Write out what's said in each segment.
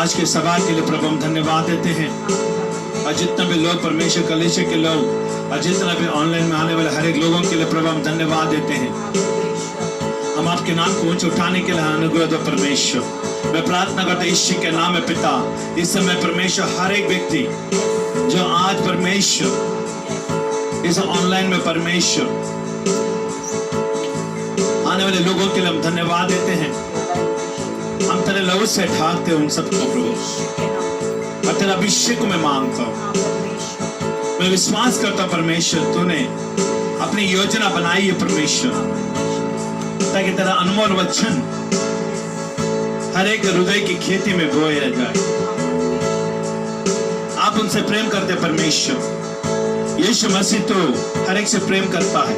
आज के सभा के लिए प्रभु हम धन्यवाद देते हैं। और जितने भी लोग परमेश्वर कलीसिया के लोग और जितना भी ऑनलाइन में आने वाले हर एक लोगों के लिए प्रभु हम धन्यवाद देते हैं। हम आपके नाम को ऊंचे उठाने के लिए अनुग्रह दो परमेश्वर। मैं प्रार्थना करता ईश्वर के नाम में पिता, इस समय परमेश्वर हर एक व्यक्ति जो आज परमेश्वर इस ऑनलाइन में परमेश्वर आने वाले लोगों के लिए हम धन्यवाद देते हैं। हम तेरे लहू से ढाकते उन सबको प्रभु और तेरा अभिषेक को मैं मांगता हूँ। मैं विश्वास करता हूँ परमेश्वर तूने अपनी योजना बनाई है परमेश्वर, ताकि तेरा अनमोल वचन हर एक हृदय की खेती में बोया जाए। आप उनसे प्रेम करते परमेश्वर। यीशु मसीह तो हर एक से प्रेम करता है,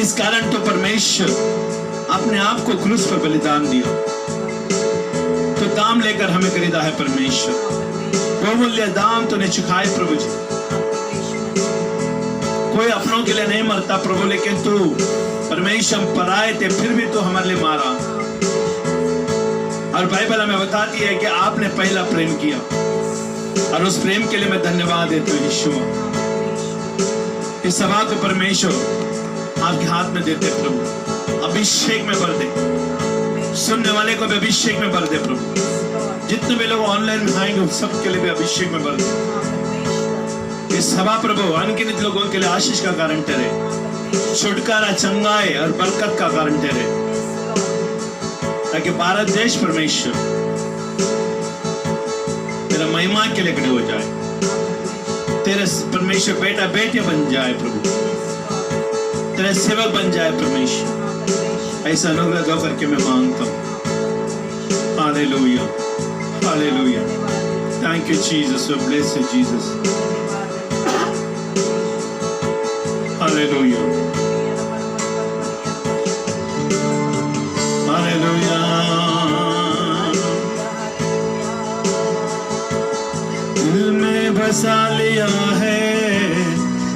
इस कारण तो परमेश्वर अपने आप को क्रूस पर बलिदान दिया। तो दाम लेकर हमें खरीदा है परमेश्वर, बहुमूल्य दाम तूने चुकाए प्रभु जी। कोई अपनों के लिए नहीं मरता प्रभु, लेकिन तू परमेश्वर हम पराए थे फिर भी तू हमारे लिए मारा। और बाइबल हमें बताती है कि आपने पहला प्रेम किया, और उस प्रेम के लिए मैं धन्यवाद देता हूँ यीशु। इस सभा को परमेश्वर आपके हाथ में देते प्रभु, अभिषेक में भर दे। सुनने वाले को भी अभिषेक में भर दे प्रभु। जितने भी लोग ऑनलाइन में आएंगे उन सबके लिए भी अभिषेक में भर दे। इस सभा प्रभु अनगिनत लोगों के लिए आशीष का कारण ठहरे, छुटकारा, चंगाई और बरकत का कारण ठहरे, ताकि भारत देश परमेश्वर तेरा महिमा के लिए खड़े हो जाए। तेरे परमेश्वर बेटा बेटियां बन जाए प्रभु, तेरे सेवक बन जाए परमेश्वर। ऐसा अनुग्रह दो करके मैं मांगता हूँ। Hallelujah, hallelujah. Thank you Jesus, we bless you Jesus. Hallelujah, hallelujah. दिल में बसा लिया है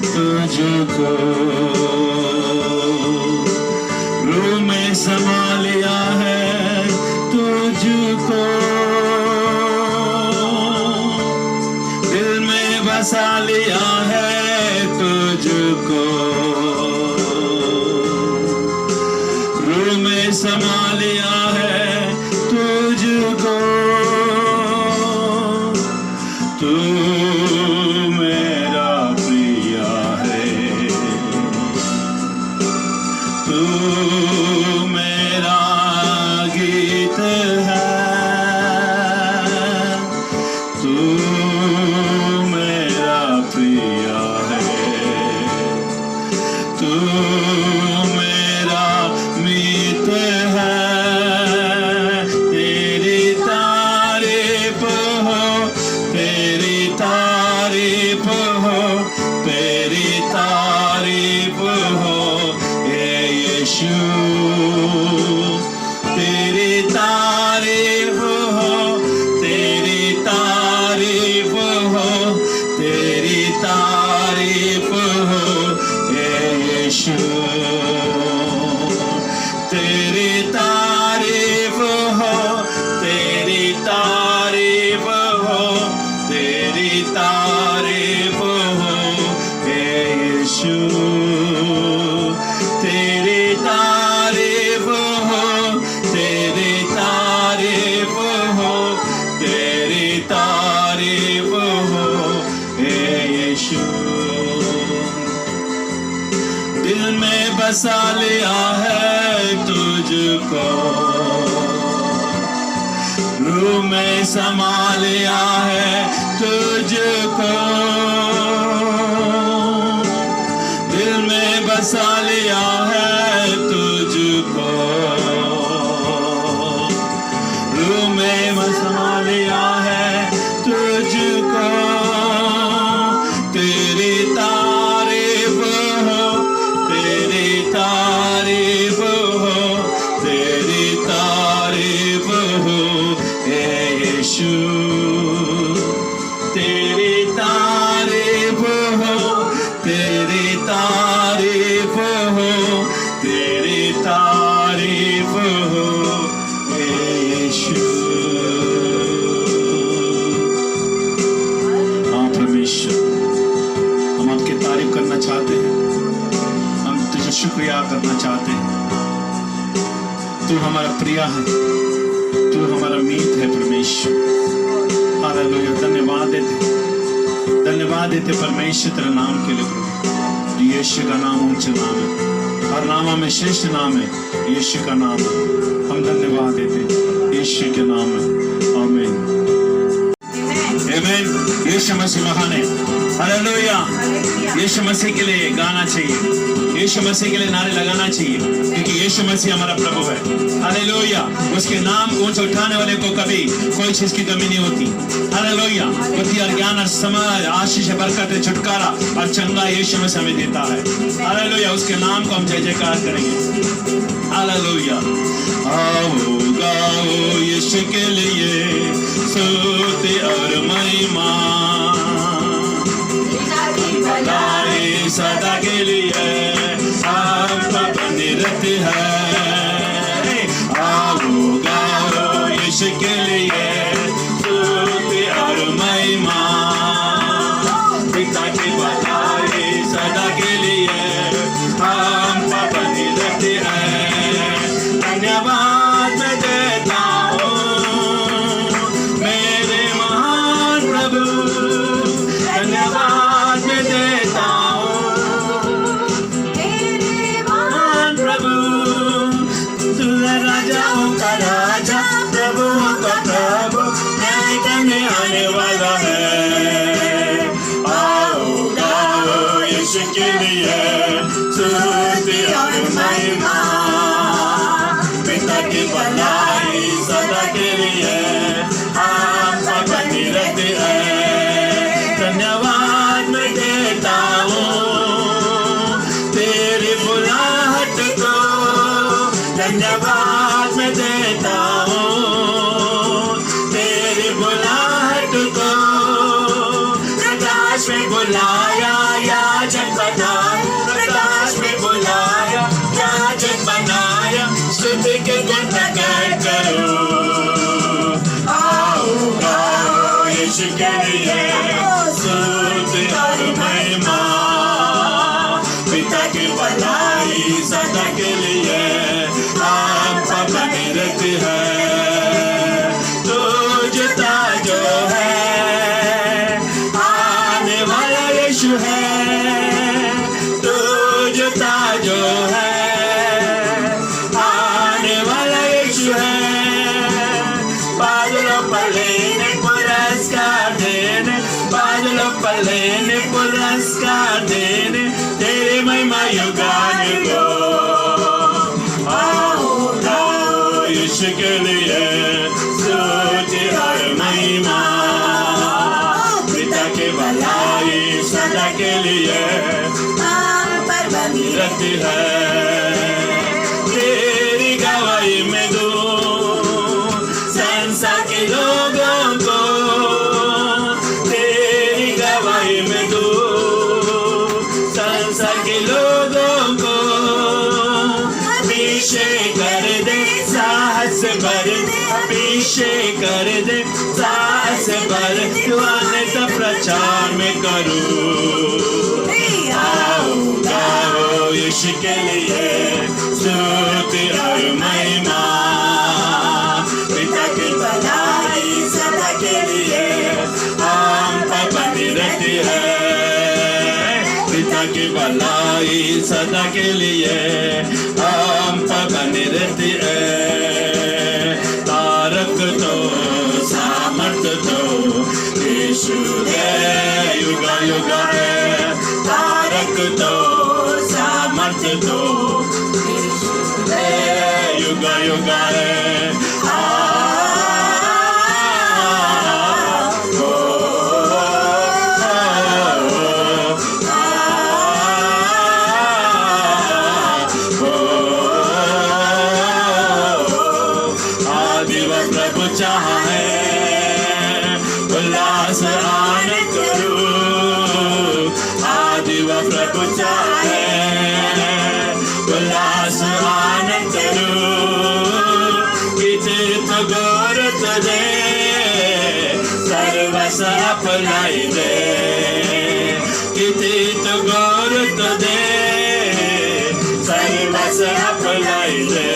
तुझको, रूह में समा लिया है तुझको, दिल में बसा लिया है तुझको, रूह में समा लिया है तुझको। तू मेरा प्रिया है, तू मेरा गीत है, तू मेरा प्रिया है, तू मेरा मीत है। तेरी तारीफ हो, तेरी तारीफ हो, तेरी तारीफ हो यीशु। तेरी तारीफ हो, तेरी तारीफ हो, तेरी तारीफ हो यीशु। तेरी तारीफ हो, तेरी तारीफ हो, तेरी तारीफ हो यीशु। तेरी तारीफ हो, तेरी तारीफ हो, तेरी तारीफ हो यीशु। दिल में बसा लिया है तुझको, रूह में समा लिया है तुझको, दिल में बसा लिया है तुझको, रूह में समा लिया है तुझको। तेरी तारीफ हो, तेरी तारीफ हो, तेरी तारीफ हो यीशु। तू हमारा प्रिय है, तू हमारा मीत है परमेश्वर। हालेलुया। धन्यवाद देते परमेश्वर तेरे नाम के लिए प्रभु। यीशु का नाम ऊंचा नाम है, हर नाम में श्रेष्ठ नाम है यीशु का नाम। हम धन्यवाद देते यीशु के नाम में। आमीन आमीन। यीशु मसीह महान है। हालेलुया। यीशु मसीह के लिए गाना चाहिए, यीशु मसीह के लिए नारे लगाना चाहिए, क्योंकि यीशु मसीह हमारा प्रभु है। हालेलुया। उसके नाम को ऊंचा उठाने वाले को कभी कोई चीज की कमी नहीं होती। हालेलुया। बुद्धि और ज्ञान और समझ, आशीष, बरकत, छुटकारा और चंगा यीशु मसीह हमें देता है। हालेलुया। उसके नाम को हम जय जयकार करेंगे। हालेलुया। आओ गाओ यीशु के लिए स्तुति और महिमा, भलाई सदा के लिए आपका बनी रहती है। आओ गाओ यीशु के लिए स्तुति और महिमा, पिता की भलाई सदा के लिए आपका बनी रहती है। धन्यवाद मैं देता हूँ मेरे महान प्रभु, धन्यवाद मैं देता राजाओं का राजा, प्रभुओं का प्रभु, न्याय करने आने वाला है। आओ गाओ यीशु के लिए स्तुति और महिमा, पिता की भलाई सदा के लिए आपका बनी रहती है। धन्यवाद मैं देता हूँ तेरी बुलाहट को, धन्यवाद मैं देता हूँ तेरी बुलाहट को। प्रकाश में बुलाया याजक बनाया, प्रकाश में बुलाया याजक बनाया, स्तुति के गुण प्रकट करो। आओ गाओ यीशु के लिए स्तुति और महिमा, पिता की भलाई सदा के लिए आपका बनी रहती है। तुझता जो है आने वाला यीशु है, तुझता जो है आने वाला यीशु है। बादलों पर लेने पुरस्कार देने, बादलों पर लेने पुरस्कार देने, तेरी महिमा युगान को। यीशु के लिए स्तुति और महिमा, पिता के भलाई सदा के लिए पर बनी रहती है। तेरी गवाही में दूं संसार के लोगों को, तेरी गवाही में दूं संसार के लोगों को। अभिषेक कर दे साहस भर दे, अभिषेक कर दे साहस भर दे, तो प्रचार में करूं। आओ गाओ यीशु के लिए स्तुति और महिमा, पिता की भलाई सदा के लिए हम पर बनी रहती है। पिता की भलाई सदा के लिए हम पर बनी रहती है। तारक तो सामर्थ तो यीशु है, युगा युगा है। तारक तो सामर्थ तो यीशु है, युगा युगा है। चाहा है उल्लास आनंद करूं, आदि व प्रभु चाहे उल्लास आनंद करूं। किचित गौर तुझे सर्वस अपनाई दे, किचित गौर तुझे सर्वस अपनाई दे।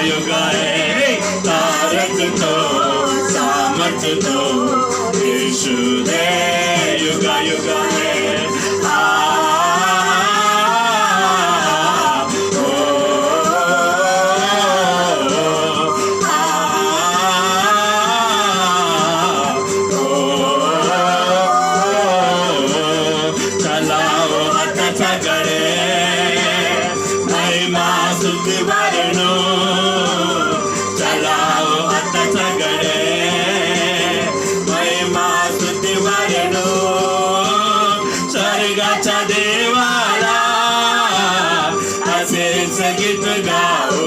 युग है तारक तो सामर्थ तो यीशु दे युग युग है गीत गाओ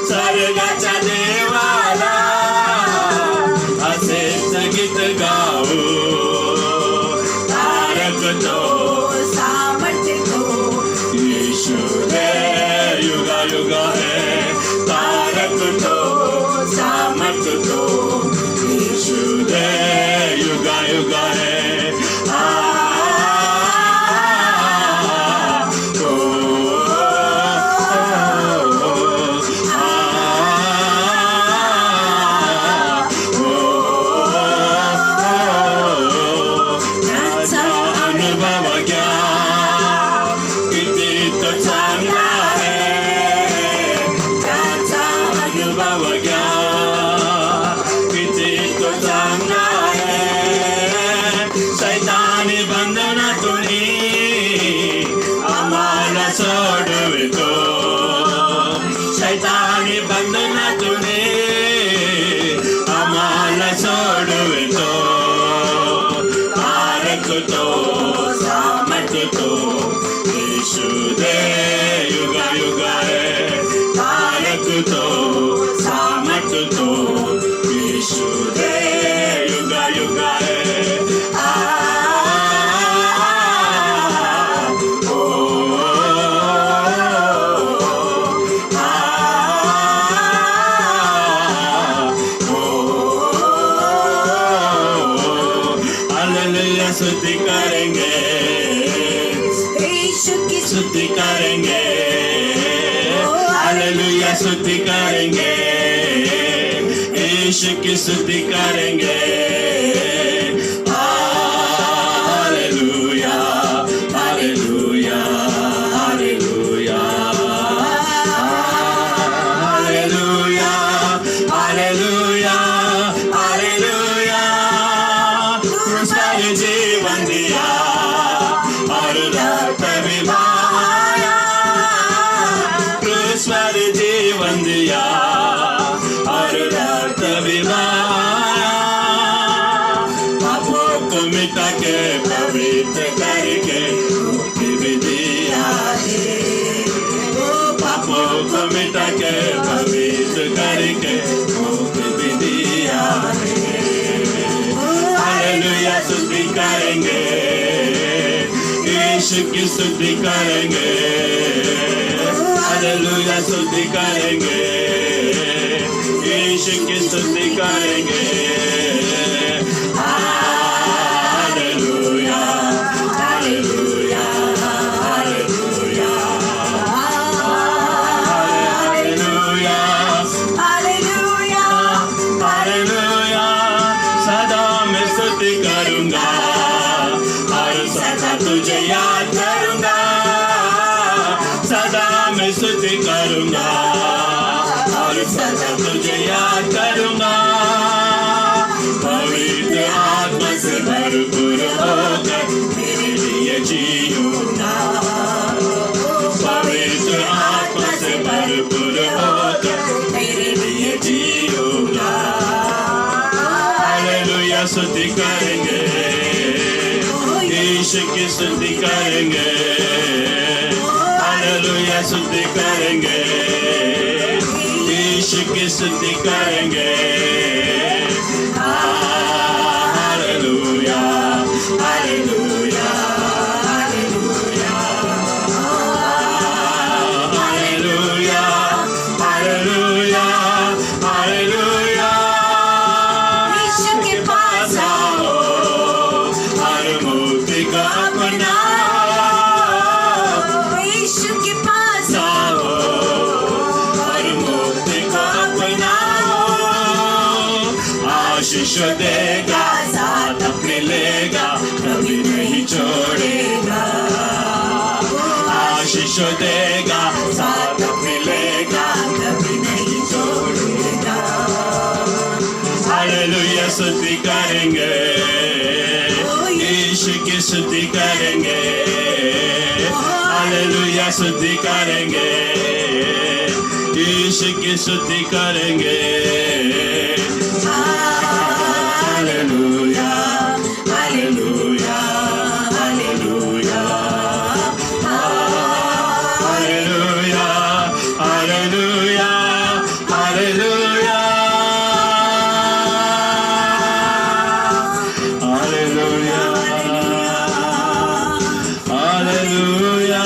स्वर्गाचा देवाला असेच गीत गाओ तारक तो सामर्थ्य तो यीशु दे युग युग है तारक तो सामर्थ्य तो यीशु दे युग युग है शैतानी बंधनातूने आम्हाला सोडवितो तारक तो सामर्थ्य तो यीशु दे युग युग है तारक तो सामर्थ्य तो यीशु दे युग युग है स्तुति करेंगे यीशु की स्तुति करेंगे हालेलुया स्तुति करेंगे यीशु की स्तुति करेंगे hallelujah hallelujah hallelujah hallelujah hallelujah hallelujah जीवन दिया और रक्त विभाया क्रूस पर जीवन दिया और रक्त विभाया पापों को मिटा के पवित्र करके मुक्ति भी दिया पापों को मिटा के पवित्र करके मुक्ति भी दिया हालेलुया स्तुति करेंगे यीशु की स्तुति करेंगे हालेलुया स्तुति करेंगे यीशु की स्तुति करेंगे hallelujah hallelujah hallelujah hallelujah hallelujah hallelujah सदा मैं स्तुति करूंगा और सदा तुझे याद करूंगा सदा मैं स्तुति करूंगा और सदा तुझे याद करूंगा पवित्र आत्मा से भरपूर होकर मेरे लिए जीऊंगा पवित्र आत्मा से भरपूर होकर मेरे लिए जीऊंगा हालेलुया स्तुति करेंगे यीशु की स्तुति करेंगे हालेलुया स्तुति करेंगे यीशु की स्तुति करेंगे hallelujah hallelujah hallelujah hallelujah hallelujah hallelujah Yeshu के पास आओ हर मुक्ति का अपना यीशु के पास आओ हर आशीष देगा, साथ अपने लेगा, कभी नहीं छोड़ेगा। आशीष देगा, साथ अपने लेगा, कभी नहीं छोड़ेगा। हालेलुया स्तुति करेंगे, यीशु की स्तुति करेंगे। हालेलुया स्तुति करेंगे, यीशु की स्तुति करेंगे। Hallelujah hallelujah hallelujah hallelujah hallelujah hallelujah hallelujah hallelujah.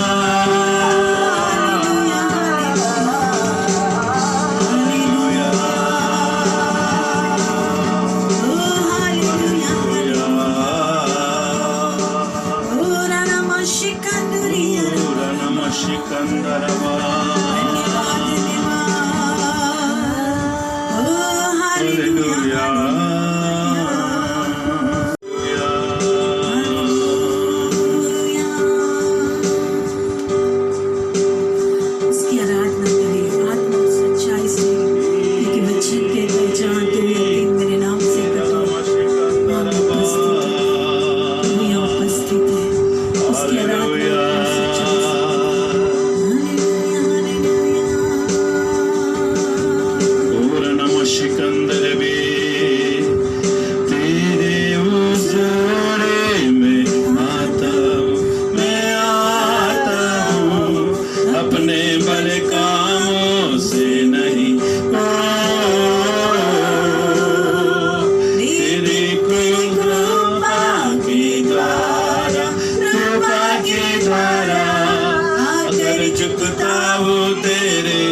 झुकता हूँ तेरे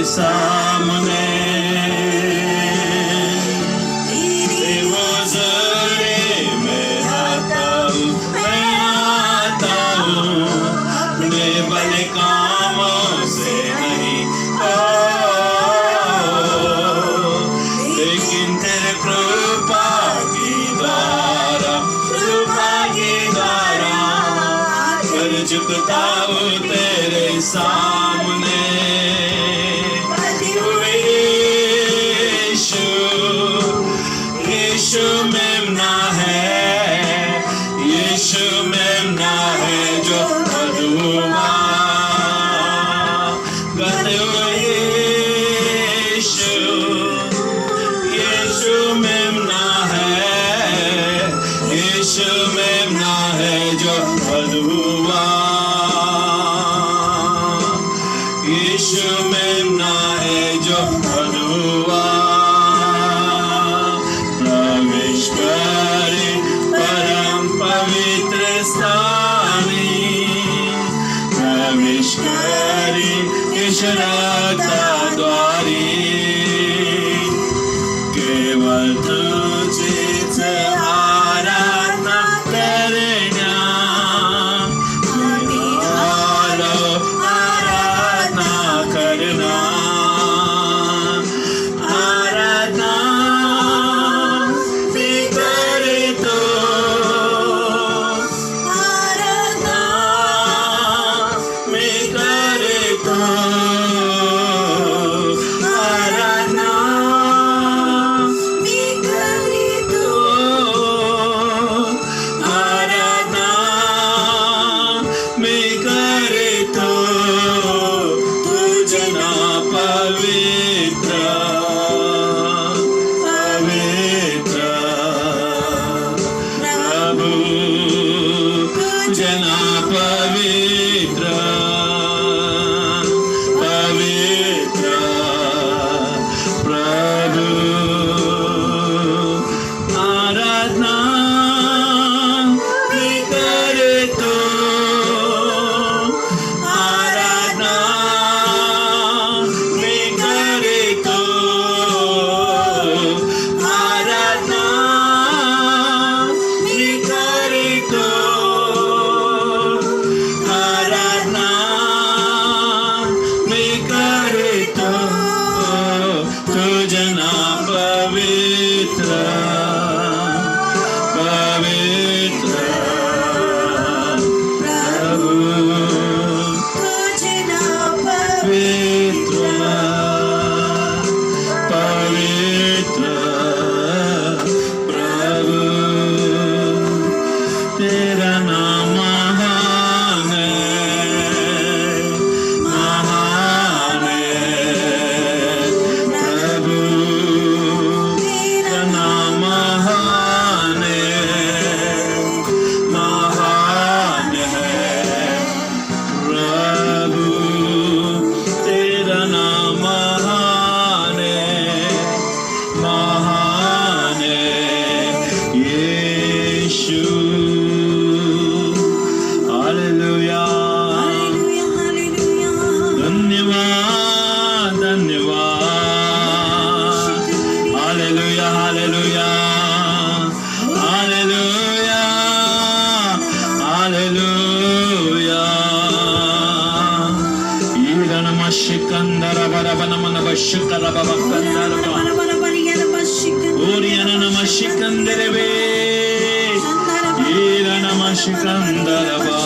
सामने। यीशु यीशु मेमना है, यीशु मेमना है जो मधुआ गाते हुए। यीशु मेमना है, यीशु मेमना है जो मधुआ। यीशु मेमना है जो मधुआ। प्रवेश करे परम पवित्र स्थानी, प्रवेश करे ईश्वरता द्वारी। केवल तुझीच आराधना करण्या, आराधना करना, आराधना भी करे तो, आराधना में करे तो, आराधना भी करे तो, आराधना में करे तो, तुझना पवित्र पवित्र प्रभु, जना पवित्र पवित्र प्रभु। आराधना भी करे तो, आराधना भी करे तो, आराधना भी करे तो, आराधना भी करे तो, तुझना पवित्र हालेलुया हालेलुया हालेलुया हालेलुया ईरणमशिकंदर बरबनमनवशिकर बबकंदर ओरियन नमशिकंदर बे ईरणमशिकंदर बा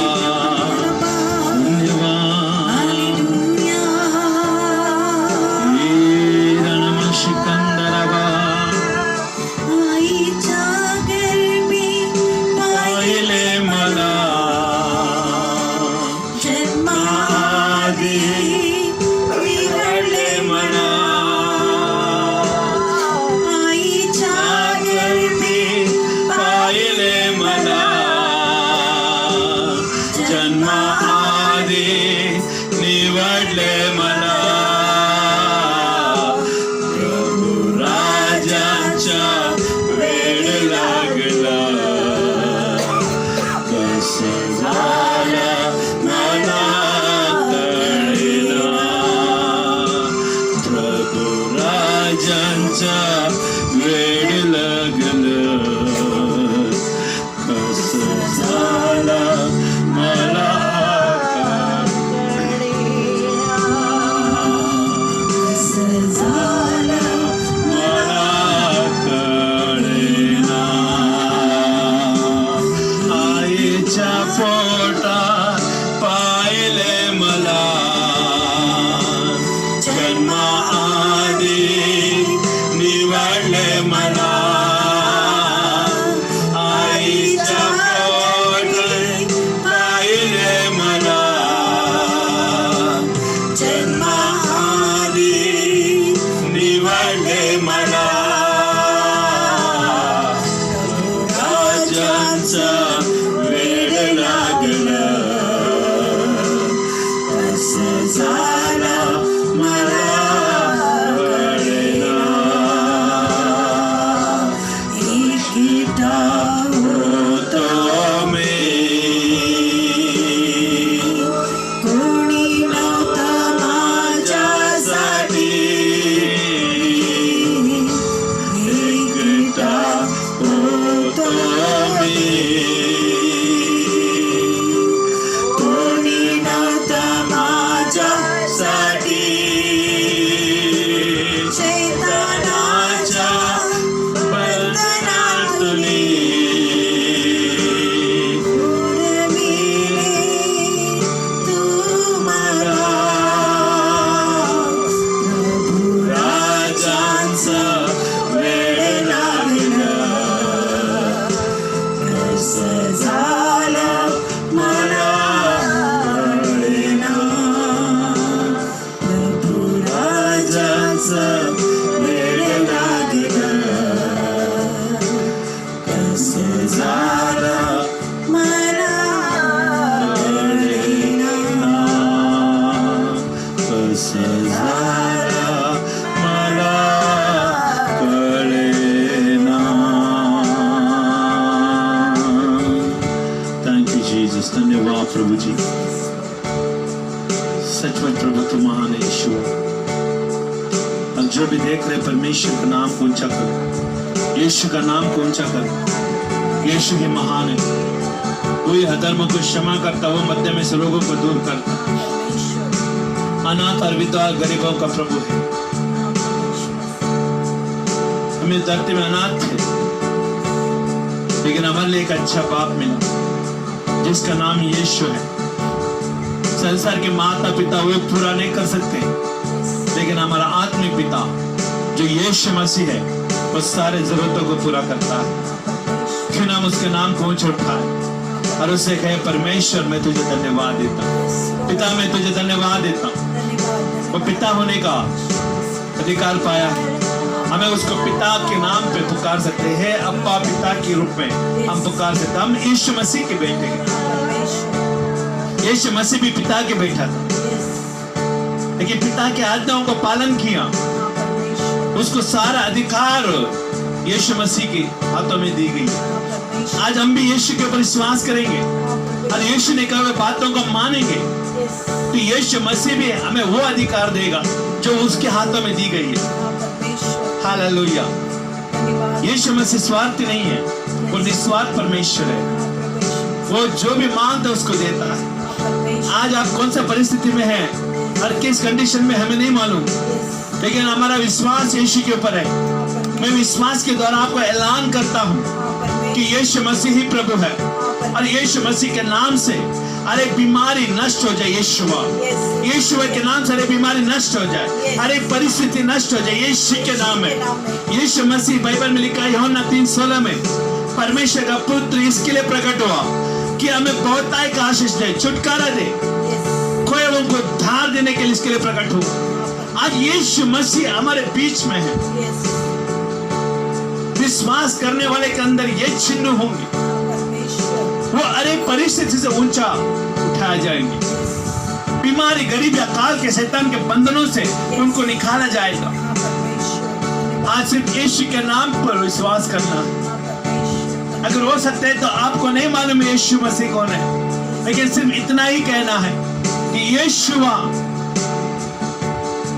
धन्यवाद प्रभु जी, सचमुच प्रभु तुम महान है यीशु। अब जो भी देख रहे परमेश्वर का नाम को ऊंचा करो, यीशु का नाम को ऊंचा करो। यीशु ही महान है, कोई अधर्म को क्षमा करता, वो मध्य में से लोगों को दूर करता, अनाथ और विधवा गरीबों का प्रभु है। हम इस धरती में अनाथ थे, लेकिन हमारे लिए एक अच्छा बाप मिला जिसका नाम यीशु है। संसार के माता पिता वो पूरा नहीं कर सकते, लेकिन हमारा आत्मिक पिता जो यीशु मसीह है वो सारे जरूरतों को पूरा करता है। क्यों नाम उसके नाम को ऊंचा उठाए और उससे कहे परमेश्वर मैं तुझे धन्यवाद देता हूँ, पिता मैं तुझे धन्यवाद देता हूँ। वो पिता होने का अधिकार पाया है, हमें उसको पिता के नाम पे पुकार सकते हैं। अब्बा पिता के रूप में हम पुकार सकते हैं। हम यीशु मसीह के बेटे हैं। यीशु मसीह भी पिता के बेटा था, लेकिन पिता के आज्ञाओं को पालन किया। उसको सारा अधिकार यीशु मसीह के हाथों में दी गई। आज हम भी यीशु के ऊपर विश्वास करेंगे और यीशु ने कहा हुए बातों को मानेंगे तो यीशु मसीह भी हमें वो अधिकार देगा जो उसके हाथों में दी गई है। हाँ परमेश्वर हालेलुया। धन्यवाद यीशु मसीह स्वार्थी नहीं है, वो निस्वार्थ परमेश्वर है। हाँ परमेश्वर वो जो भी मांगता है उसको देता है। हाँ परमेश्वर आज आप कौन सा परिस्थिति में हैं, हर किस कंडीशन में हमें नहीं मालूम, यस लेकिन हमारा विश्वास यीशु के ऊपर है। हाँ मैं परमेश्वर विश्वास के द्वारा आपको ऐलान करता हूँ हाँ कि परमेश्वर यीशु मसीह ही प्रभु है, हाँ और यीशु मसीह के नाम से अरे बीमारी नष्ट हो जाए। यीशुआ यस यीशु के नाम से अरे बीमारी नष्ट हो जाए, हर एक परिस्थिति नष्ट हो जाए यीशु के नाम में। यीशु मसीह बाइबल में लिखा है यूहन्ना 3:16 में, परमेश्वर का पुत्र इसके लिए प्रकट हुआ कि हमें बहुताय का आशीष दे, छुटकारा दे, यस खोए को धार देने के लिए इसके लिए प्रकट हुआ। आज यीशु मसीह हमारे बीच में है। यस विश्वास करने वाले के अंदर ये चिन्ह होंगे, हाँ परमेश्वर वो अरे परिस्थिति से ऊंचा उठाया जाएंगे। बीमारी, गरीबी, अकाल के शैतान के बंधनों से उनको निकाला जाएगा। हाँ परमेश्वर आज सिर्फ यीशु के नाम पर विश्वास करना है। हाँ परमेश्वर अगर हो सकता है तो आपको नहीं मालूम यीशु मसीह कौन है, लेकिन सिर्फ इतना ही कहना है कि यीशुआ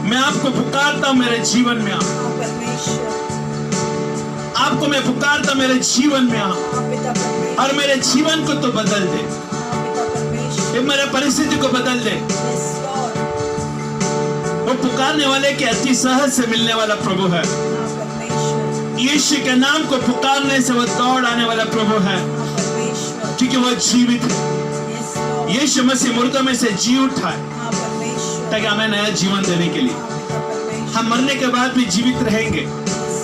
मैं आपको पुकारता हूं मेरे जीवन में आ, हाँ परमेश्वर आपको मैं पुकारता हूं मेरे जीवन में आ, हाँ पिता परमेश्वर और मेरे जीवन को तो बदल दे, हाँ पिता परमेश्वर ये मेरे परिस्थिति को बदल दे। यस लॉर्ड वो पुकारने वाले के अति सहज से मिलने वाला प्रभु है। हाँ परमेश्वर यीशु के नाम को पुकारने से वो दौड़ आने वाला प्रभु है, हाँ परमेश्वर क्योंकि वो जीवित है। यस लॉर्ड यीशु मसीह मुर्दों में से जी उठा है हाँ परमेश्वर ताकि हमें नया जीवन देने के लिए। हाँ पिता परमेश्वर हम मरने के बाद भी जीवित रहेंगे, यस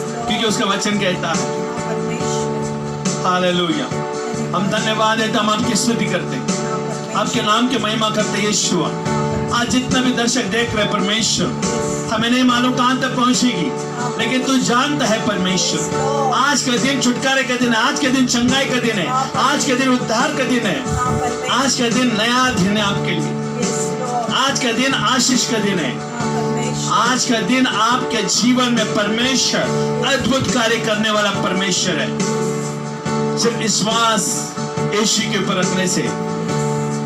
लॉर्ड क्योंकि उसका वचन कहता है। हाँ परमेश्वर हालेलुया। हम धन्यवाद देते, हम आपकी स्तुति करते हैं, हाँ परमेश्वर आपके नाम की महिमा करते हैं यीशुआ। आज जितना भी दर्शक देख रहे हैं परमेश्वर, हमें नहीं मालूम कहां तक पहुंचेगी, लेकिन तू जानता है परमेश्वर। आज का दिन छुटकारे का दिन है, आज के दिन चंगाई का दिन है, आज के दिन उद्धार का दिन है, हाँ परमेश्वर आज का दिन नया दिन है आपके लिए, यस लॉर्ड आज का दिन आशीष का दिन है, हाँ परमेश्वर आज का दिन आपके जीवन में परमेश्वर अद्भुत कार्य करने वाला परमेश्वर है। सिर्फ विश्वास यीशु के ऊपर रखने से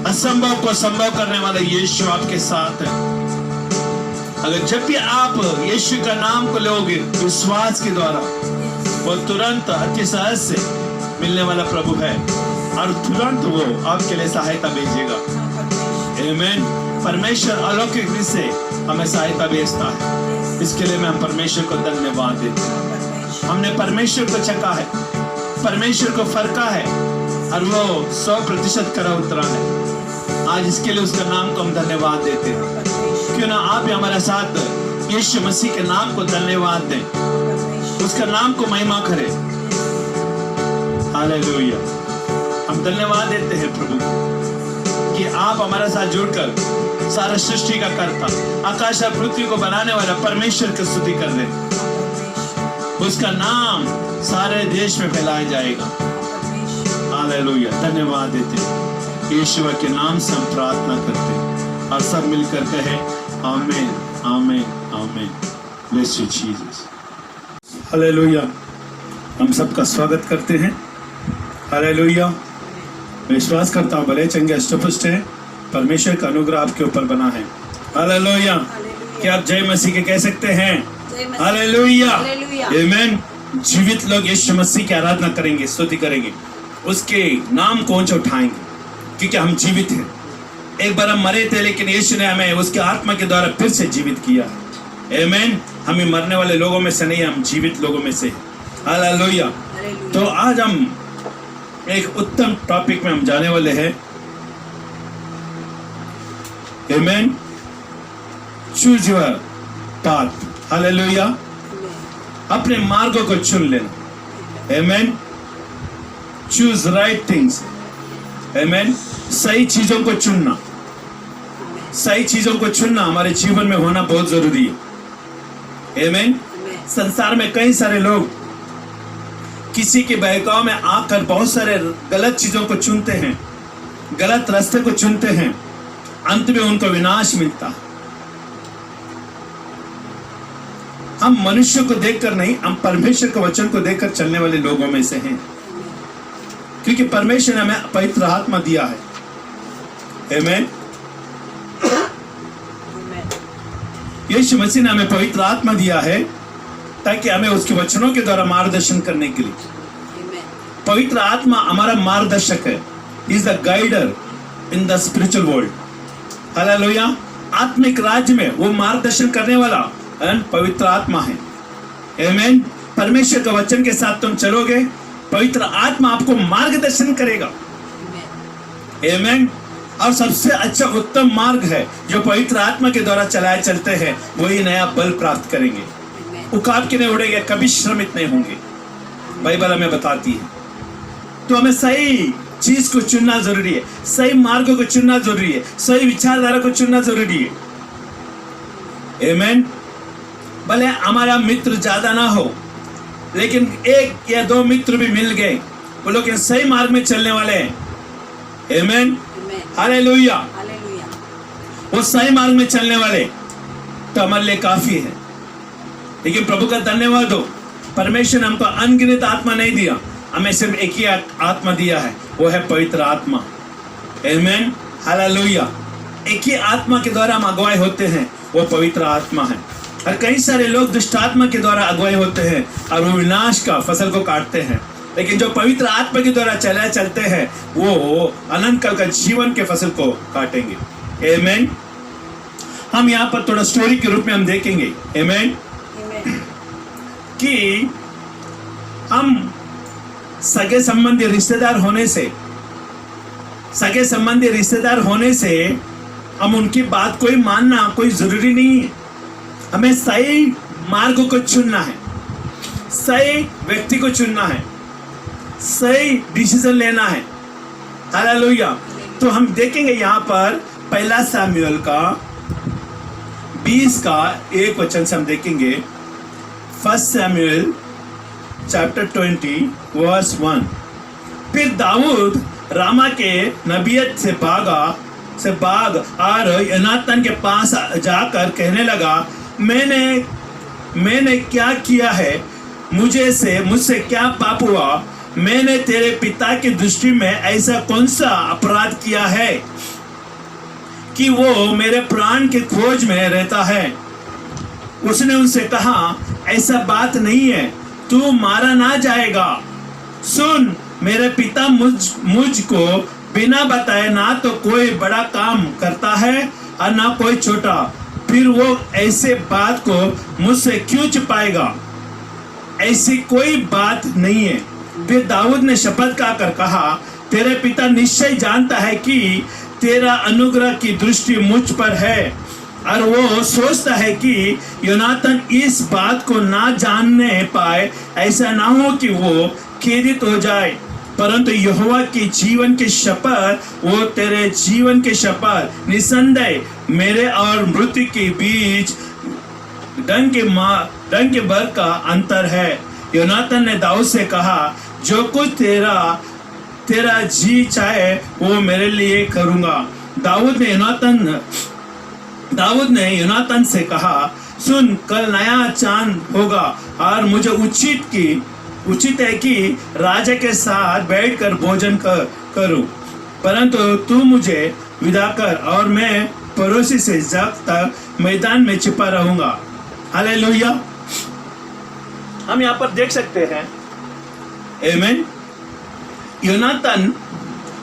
असंभव को संभव करने वाला यीशु आपके साथ है। अगर जब भी आप यीशु का नाम को लोगे विश्वास के द्वारा, वो तुरंत अति सहज से मिलने वाला प्रभु है, और तुरंत वो आपके लिए सहायता भेजेगा। आमीन। परमेश्वर अलौकिक रीति से हमें सहायता भेजता है, इसके लिए मैं परमेश्वर को धन्यवाद देता हूं। हमने परमेश्वर को चखा है, परमेश्वर को फरका है, और वो 100% खरा उतरा है। आज इसके लिए उसका नाम को हम धन्यवाद देते हैं। क्यों ना आप भी हमारे साथ यीशु मसीह के नाम को धन्यवाद दें, उसका नाम को महिमा करें। हालेलुया। हम धन्यवाद देते हैं प्रभु कि आप हमारे साथ जुड़कर सारा सृष्टि का कर्ता, आकाश और पृथ्वी को बनाने वाला परमेश्वर की स्तुति कर रहे हैं। उसका नाम सारे देश में फैलाया जाएगा। हालेलुया। धन्यवाद देते हैं, यीशु के नाम से हम प्रार्थना करते हैं, और सब मिलकर कहे आमीन आमीन आमीन। Bless you Jesus. हालेलुया। हम सबका स्वागत करते हैं। हालेलुया। विश्वास करता हूँ भले चंगे अष्टपुष्ट है, परमेश्वर का अनुग्रह आपके ऊपर बना है। हालेलुया। क्या आप जय मसीह के कह सकते हैं? हालेलुया आमीन। जीवित लोग यीशु मसीह की आराधना करेंगे, स्तुति करेंगे, उसके नाम को ऊंचा उठाएंगे, क्योंकि हम जीवित हैं। एक बार हम मरे थे, लेकिन यीशु ने हमें उसके आत्मा के द्वारा फिर से जीवित किया। आमीन। हम मरने वाले लोगों में से नहीं, हम जीवित लोगों में से। हालेलुया। तो आज हम एक उत्तम टॉपिक में हम जाने वाले हैं। आमीन। Choose your path. हालेलुया। अपने मार्गों को चुन लेना। आमीन। Choose right things. आमीन। सही चीजों को चुनना, सही चीजों को चुनना हमारे जीवन में होना बहुत जरूरी है। आमीन। संसार में कई सारे लोग किसी के बहकाव में आकर बहुत सारे गलत चीजों को चुनते हैं, गलत रास्ते को चुनते हैं, अंत में उनको विनाश मिलता। हम मनुष्य को देखकर नहीं, हम परमेश्वर के वचन को देखकर चलने वाले लोगों में से हैं, क्योंकि परमेश्वर ने हमें पवित्र आत्मा दिया है। आमीन। यीशु मसीह ने हमें पवित्र आत्मा दिया है ताकि हमें उसके वचनों के द्वारा मार्गदर्शन करने के लिए। Amen. पवित्र आत्मा हमारा मार्गदर्शक है, is the guider in the spiritual world. Hallelujah. आत्मिक राज्य में वो मार्गदर्शन करने वाला पवित्र आत्मा है। आमीन। परमेश्वर के वचन के साथ तुम चलोगे, पवित्र आत्मा आपको मार्गदर्शन करेगा। Amen. आमीन। और सबसे अच्छा उत्तम मार्ग है जो पवित्र आत्मा के द्वारा चलाए चलते हैं, वही नया बल प्राप्त करेंगे। Amen. उकाब के नहीं उड़ेंगे, कभी श्रमित नहीं होंगे, बाइबल हमें बताती है। तो हमें सही चीज को चुनना जरूरी है, सही मार्ग को चुनना जरूरी है, सही विचारधारा को चुनना जरूरी है। आमीन। भले हमारा मित्र ज्यादा ना हो, लेकिन एक या दो मित्र भी मिल गए, वो लोग सही मार्ग में चलने वाले हैं। आमीन। Amen. हालेलुया। Hallelujah. वो सही मार्ग में चलने वाले तो हमारे लिए काफी है। लेकिन प्रभु का धन्यवाद हो, परमेश्वर ने हमको अनगिनत आत्मा नहीं दिया, हमें सिर्फ एक ही आत्मा दिया है, वो है पवित्र आत्मा। आमीन। हालेलुया। एक ही आत्मा के द्वारा हम अगुवाई होते हैं, वो पवित्र आत्मा है। और कई सारे लोग दुष्ट आत्मा के द्वारा अगुवाई होते हैं और वो विनाश का फसल को काटते हैं, लेकिन जो पवित्र आत्मा के द्वारा चलते हैं वो अनंत काल का जीवन के फसल को काटेंगे। आमीन। हम यहाँ पर थोड़ा स्टोरी के रूप में हम देखेंगे। आमीन। Amen. कि हम सगे संबंधी रिश्तेदार होने से हम उनकी बात कोई मानना कोई जरूरी नहीं है। हमें सही मार्ग को चुनना है, सही व्यक्ति को चुनना है, सही डिसीजन लेना है। हालेलुया। तो हम देखेंगे यहाँ पर पहला सामुएल का 20 का 1 वचन से हम देखेंगे। First Samuel chapter 20 verse 1। फिर दाऊद रामा के नबियत से भाग और योनातान के पास जाकर कहने लगा, मैंने क्या किया है, मुझसे क्या पाप हुआ, मैंने तेरे पिता की दृष्टि में ऐसा कौन सा अपराध किया है कि वो मेरे प्राण के खोज में रहता है। उसने उनसे कहा, ऐसा बात नहीं है, तू मारा ना जाएगा। सुन, मेरे पिता मुझको बिना बताए ना तो कोई बड़ा काम करता है और ना कोई छोटा, फिर वो ऐसे बात को मुझसे क्यों छिपाएगा? ऐसी कोई बात नहीं है। फिर दाऊद ने शपथ खाकर कहा, तेरे पिता निश्चय जानता है कि तेरा अनुग्रह की दृष्टि मुझ पर है, और वो सोचता है कि योनातान इस बात को ना जानने पाए, ऐसा ना हो कि वो खेदित हो जाए। परंतु यहोवा की जीवन की शपथ, वो तेरे जीवन की शपथ, निसंदेह मेरे और मृत्यु के बीच डंक के भर का अंतर है। योनातान ने दाऊद से कहा, जो कुछ तेरा जी चाहे वो मेरे लिए करूंगा। दाऊद ने योनातान से कहा, सुन, कल नया चांद होगा और मुझे उचित है कि राजा के साथ बैठकर भोजन करूं, परंतु तू मुझे विदा कर और मैं पड़ोसी से जब तक मैदान में छिपा रहूंगा। हालेलुया। हम यहाँ पर देख सकते हैं। आमीन। योनातान,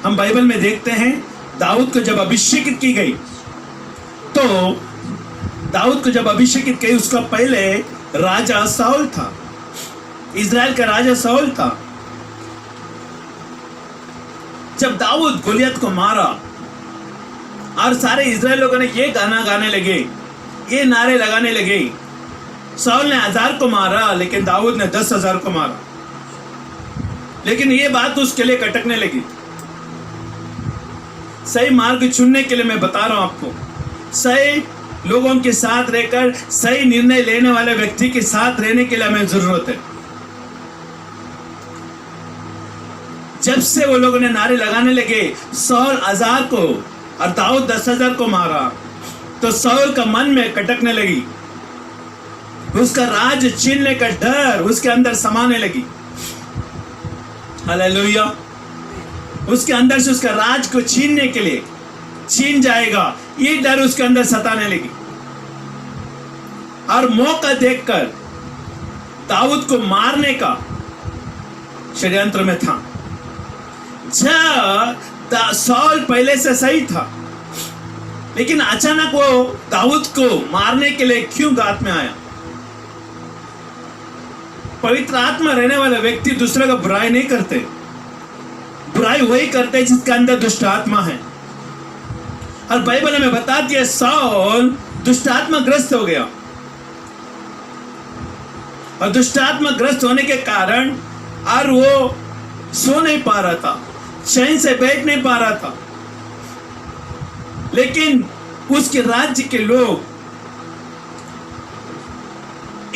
हम बाइबल में देखते हैं, दाऊद को जब अभिषेकित की गई, तो दाऊद को जब अभिषेकित की, उसका पहले राजा साउल था, इजराइल का राजा साउल था। जब दाऊद गोलियत को मारा और सारे इजराइल लोगों ने ये गाना गाने लगे, ये नारे लगाने लगे, साउल ने 1000 को मारा लेकिन दाऊद ने 10,000 को मारा। लेकिन ये बात उसके लिए कटकने लगी। सही मार्ग चुनने के लिए मैं बता रहा हूं आपको, सही लोगों के साथ रहकर सही निर्णय लेने वाले व्यक्ति के साथ रहने के लिए हमें जरूरत है। जब से वो लोगों ने नारे लगाने लगे, साउल 1000 को और दाऊद 10,000 को मारा, तो साउल का मन में कटकने लगी, उसका राज छीनने का डर उसके अंदर समाने लगी। हालेलुया। उसके अंदर से उसका राज को छीनने के लिए छीन जाएगा, ये डर उसके अंदर सताने लगी। और मौका देखकर दाऊद को मारने का षड्यंत्र में था। जब सौल पहले से सही था, लेकिन अचानक वो दाऊद को मारने के लिए क्यों गात में आया? पवित्र आत्मा रहने वाले व्यक्ति दूसरे का बुराई नहीं करते, बुराई वही करते जिसके अंदर दुष्ट आत्मा है। और बाइबल में बताती है सौल दुष्ट आत्मा ग्रस्त हो गया, और दुष्ट आत्मा ग्रस्त होने के कारण और वो सो नहीं पा रहा था, चैन से बैठ नहीं पा रहा था। लेकिन उसके राज्य के लोग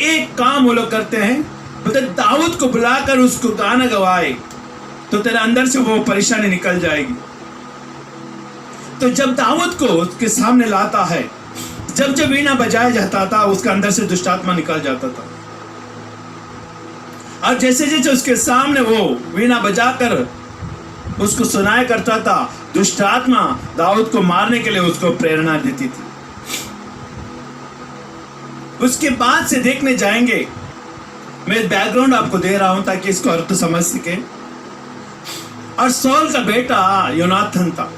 एक काम वो लोग करते हैं, बोलते दाऊद को बुलाकर उसको गाना गवाए तो तेरे अंदर से वो परेशानी निकल जाएगी। तो जब दाऊद को उसके सामने लाता है, जब जब वीणा बजाया जाता था, उसके अंदर से दुष्ट आत्मा निकल जाता था। और जैसे जैसे उसके सामने वो वीणा बजाकर उसको सुनाया करता था, दुष्ट आत्मा दाऊद को मारने के लिए उसको प्रेरणा देती थी। उसके बाद से देखने जाएंगे, मैं बैकग्राउंड आपको दे रहा हूं ताकि इसको अर्थ समझ सके। और सौल का बेटा योनाथन था।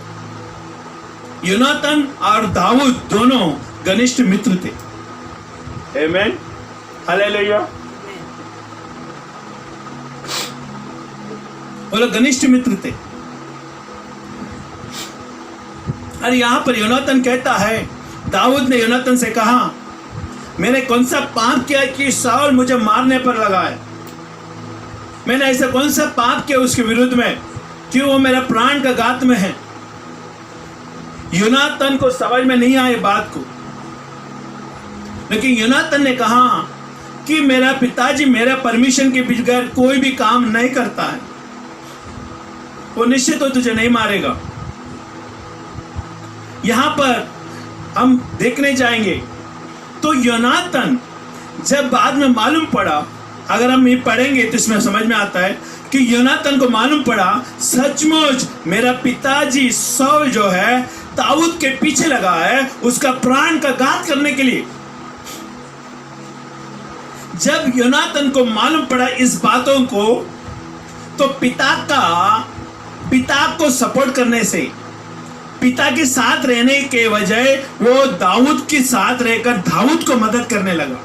योनाथन और दाऊद दोनों घनिष्ठ मित्र थे। आमेन, हालेलुया। वो लोग घनिष्ठ मित्र थे। और यहां पर योनाथन कहता है, दाऊद ने योनाथन से कहा, मैंने कौन सा पाप किया कि साउल मुझे मारने पर लगा है? मैंने ऐसा कौन सा पाप किया उसके विरुद्ध में, क्यों वो मेरा प्राण का घात में है? योनाथन को समझ में नहीं आए बात को, लेकिन योनाथन ने कहा कि मेरा पिताजी मेरा परमिशन के बगैर कोई भी काम नहीं करता है, वो निश्चित तो तुझे नहीं मारेगा। यहां पर हम देखने जाएंगे तो योनाथन जब बाद में मालूम पड़ा, अगर हम ये पढ़ेंगे तो इसमें समझ में आता है कि योनाथन को मालूम पड़ा सचमुच मेरा पिताजी सौल जो है दाऊद के पीछे लगा है उसका प्राण का घात करने के लिए। जब योनाथन को मालूम पड़ा इस बातों को, तो पिता को सपोर्ट करने से, पिता के साथ रहने के वजह वो दाऊद के साथ रहकर दाऊद को मदद करने लगा।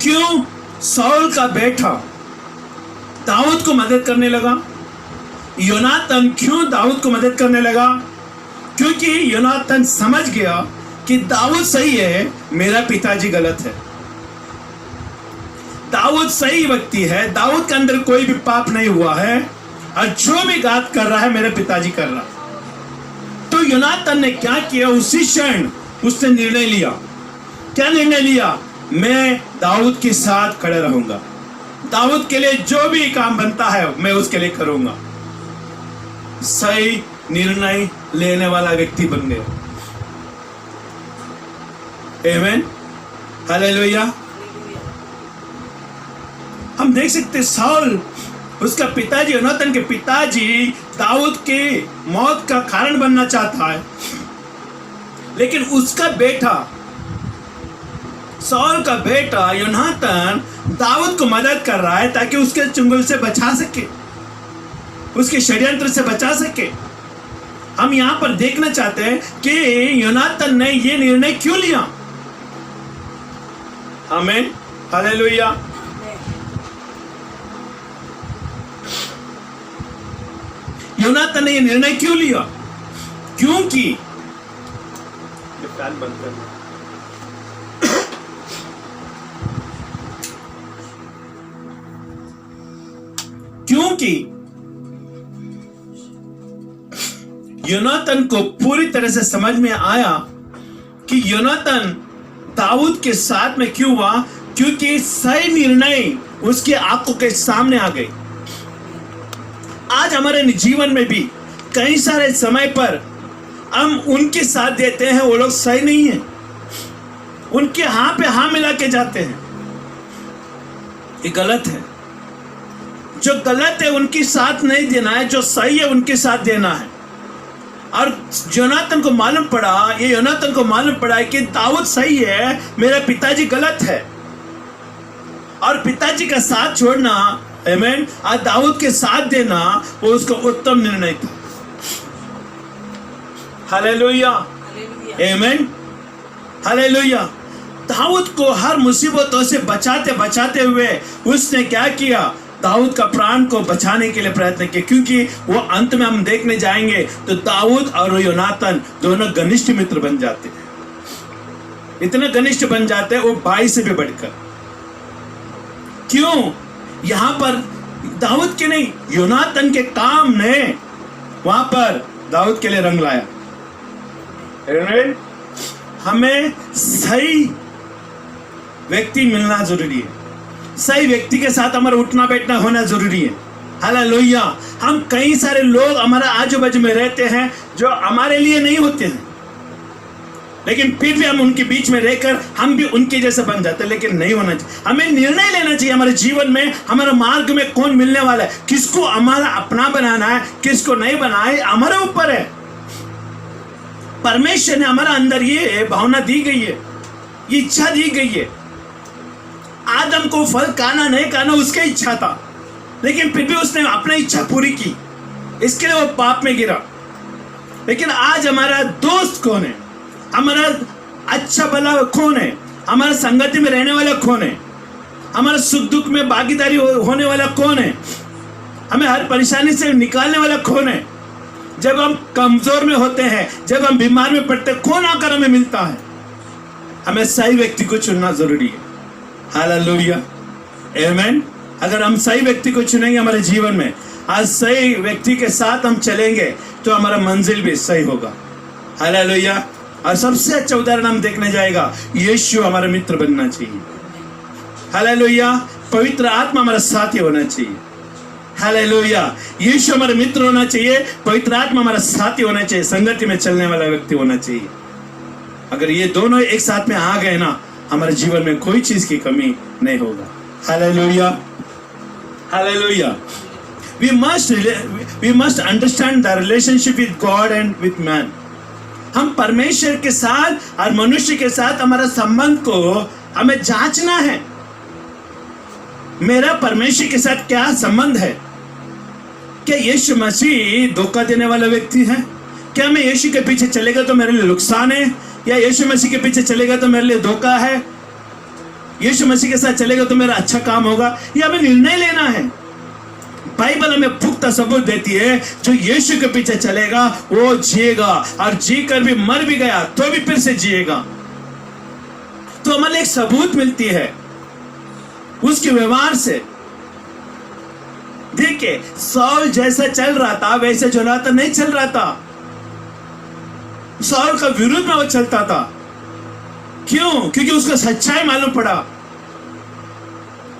क्यों सौल का बेटा दाऊद को मदद करने लगा? योनाथन क्यों दाऊद को मदद करने लगा? क्योंकि योनाथन समझ गया कि दाऊद सही है, मेरा पिताजी गलत है। दाऊद सही व्यक्ति है, दाऊद के अंदर कोई भी पाप नहीं हुआ है, और जो भी घात कर रहा है मेरे पिताजी कर रहा। तो योनाथन ने क्या किया? उसी क्षण उसने निर्णय लिया। क्या निर्णय लिया? मैं दाऊद के साथ खड़े रहूंगा, दाऊद के लिए जो भी काम बनता है मैं उसके लिए करूंगा। सही निर्णय लेने वाला व्यक्ति बन गया। आमीन, हालेलुया। हम देख सकते साउल, उसका पिताजी योनाथन के पिताजी दाऊद के मौत का कारण बनना चाहता है, लेकिन उसका बेटा साउल का बेटा योनाथन दाऊद को मदद कर रहा है ताकि उसके चुंगल से बचा सके, उसके षड्यंत्र से बचा सके। हम यहां पर देखना चाहते हैं कि योनाथन ने यह निर्णय क्यों लिया। आमीन, हालेलुया। योनाथन ने यह निर्णय क्यों लिया? क्योंकि फैन बंद करना। क्योंकि योनाथन को पूरी तरह से समझ में आया कि योनाथन दाऊद के साथ में क्यों हुआ, क्योंकि सही निर्णय उसकी आंखों के सामने आ गए। आज हमारे जीवन में भी कई सारे समय पर हम उनके साथ देते हैं, वो लोग सही नहीं है, उनके हाँ पे हाँ मिला के जाते हैं, ये गलत है। जो गलत है उनके साथ नहीं देना है, जो सही है उनके साथ देना है। और योनातन को मालूम पड़ा, ये योनातन को मालूम पड़ा कि दाऊद सही है, मेरा पिताजी गलत है, और पिताजी का साथ छोड़ना, आमीन, और दाऊद के साथ देना वो उसका उत्तम निर्णय था। Hallelujah, hallelujah. आमीन, हालेलुया। दाऊद को हर मुसीबतों से बचाते बचाते हुए उसने क्या किया? दाऊद का प्राण को बचाने के लिए प्रयत्न किया, क्योंकि वो अंत में हम देखने जाएंगे तो दाऊद और योनातन दोनों घनिष्ठ मित्र बन जाते हैं, इतने घनिष्ठ बन जाते हैं वो भाई से भी बढ़कर। क्यों? यहां पर दाऊद के नहीं, योनातन के काम ने वहां पर दाऊद के लिए रंग लाया। हमें सही व्यक्ति मिलना जरूरी है, सही व्यक्ति के साथ हमारा उठना बैठना होना जरूरी है। हालेलुया। हम कई सारे लोग हमारा आजू बाजू में रहते हैं जो हमारे लिए नहीं होते हैं, लेकिन फिर भी हम उनके बीच में रहकर हम भी उनके जैसे बन जाते हैं, लेकिन नहीं होना चाहिए। हमें निर्णय लेना चाहिए हमारे जीवन में, हमारे मार्ग में कौन मिलने वाला है, किसको हमारा अपना बनाना है, किसको नहीं बनाए, हमारे ऊपर है। परमेश्वर ने हमारा अंदर ये भावना दी गई है, ये इच्छा दी गई है। आदम को फल खाना नहीं खाना उसकी इच्छा था, लेकिन फिर भी उसने अपनी इच्छा पूरी की, इसके लिए वो पाप में गिरा। लेकिन आज हमारा दोस्त कौन है, हमारा अच्छा भला कौन है, हमारा संगति में रहने वाला कौन है, हमारा सुख दुख में भागीदारी होने वाला कौन है, हमें हर परेशानी से निकालने वाला कौन है। जब हम कमजोर में होते हैं, जब हम बीमार में पड़ते हैं, कौन आकर हमें मिलता है? हमें सही व्यक्ति को चुनना जरूरी है। हालेलुया, आमीन। अगर हम सही व्यक्ति को चुनेंगे हमारे जीवन में, आज सही व्यक्ति के साथ हम चलेंगे तो हमारा मंजिल भी सही होगा। हालेलुया। और सबसे अच्छा उदाहरण हम देखने जाएगा, यीशु हमारा मित्र बनना चाहिए। हालेलुया। पवित्र आत्मा हमारा साथी होना चाहिए। हालेलुया। यीशु हमारे मित्र होना चाहिए, पवित्र आत्मा हमारा साथी होना चाहिए, संगति में चलने वाला व्यक्ति होना चाहिए। अगर ये दोनों एक साथ में आ गए ना, हमारे जीवन में कोई चीज की कमी नहीं होगा। Hallelujah, hallelujah. We must understand the relationship with God and with man. हम परमेश्वर के साथ और मनुष्य के साथ हमारा संबंध को हमें जांचना है। मेरा परमेश्वर के साथ क्या संबंध है? क्या यीशु मसीह धोखा देने वाला व्यक्ति है? क्या मैं यीशु के पीछे चलेगा तो मेरे लिए नुकसान है, या यीशु मसीह के पीछे चलेगा तो मेरे लिए धोखा है? यीशु मसीह के साथ चलेगा तो मेरा अच्छा काम होगा, या हमें निर्णय लेना है। बाइबल हमें पुख्ता सबूत देती है, जो यीशु के पीछे चलेगा वो जिएगा, और जी कर भी मर भी गया तो भी फिर से जिएगा। तो हमें एक सबूत मिलती है उसके व्यवहार से। देखिए, सौल जैसा चल रहा था वैसे योनातान नहीं चल रहा था। सौल का विरुद्ध में वो चलता था। क्यों? क्योंकि उसको सच्चाई मालूम पड़ा।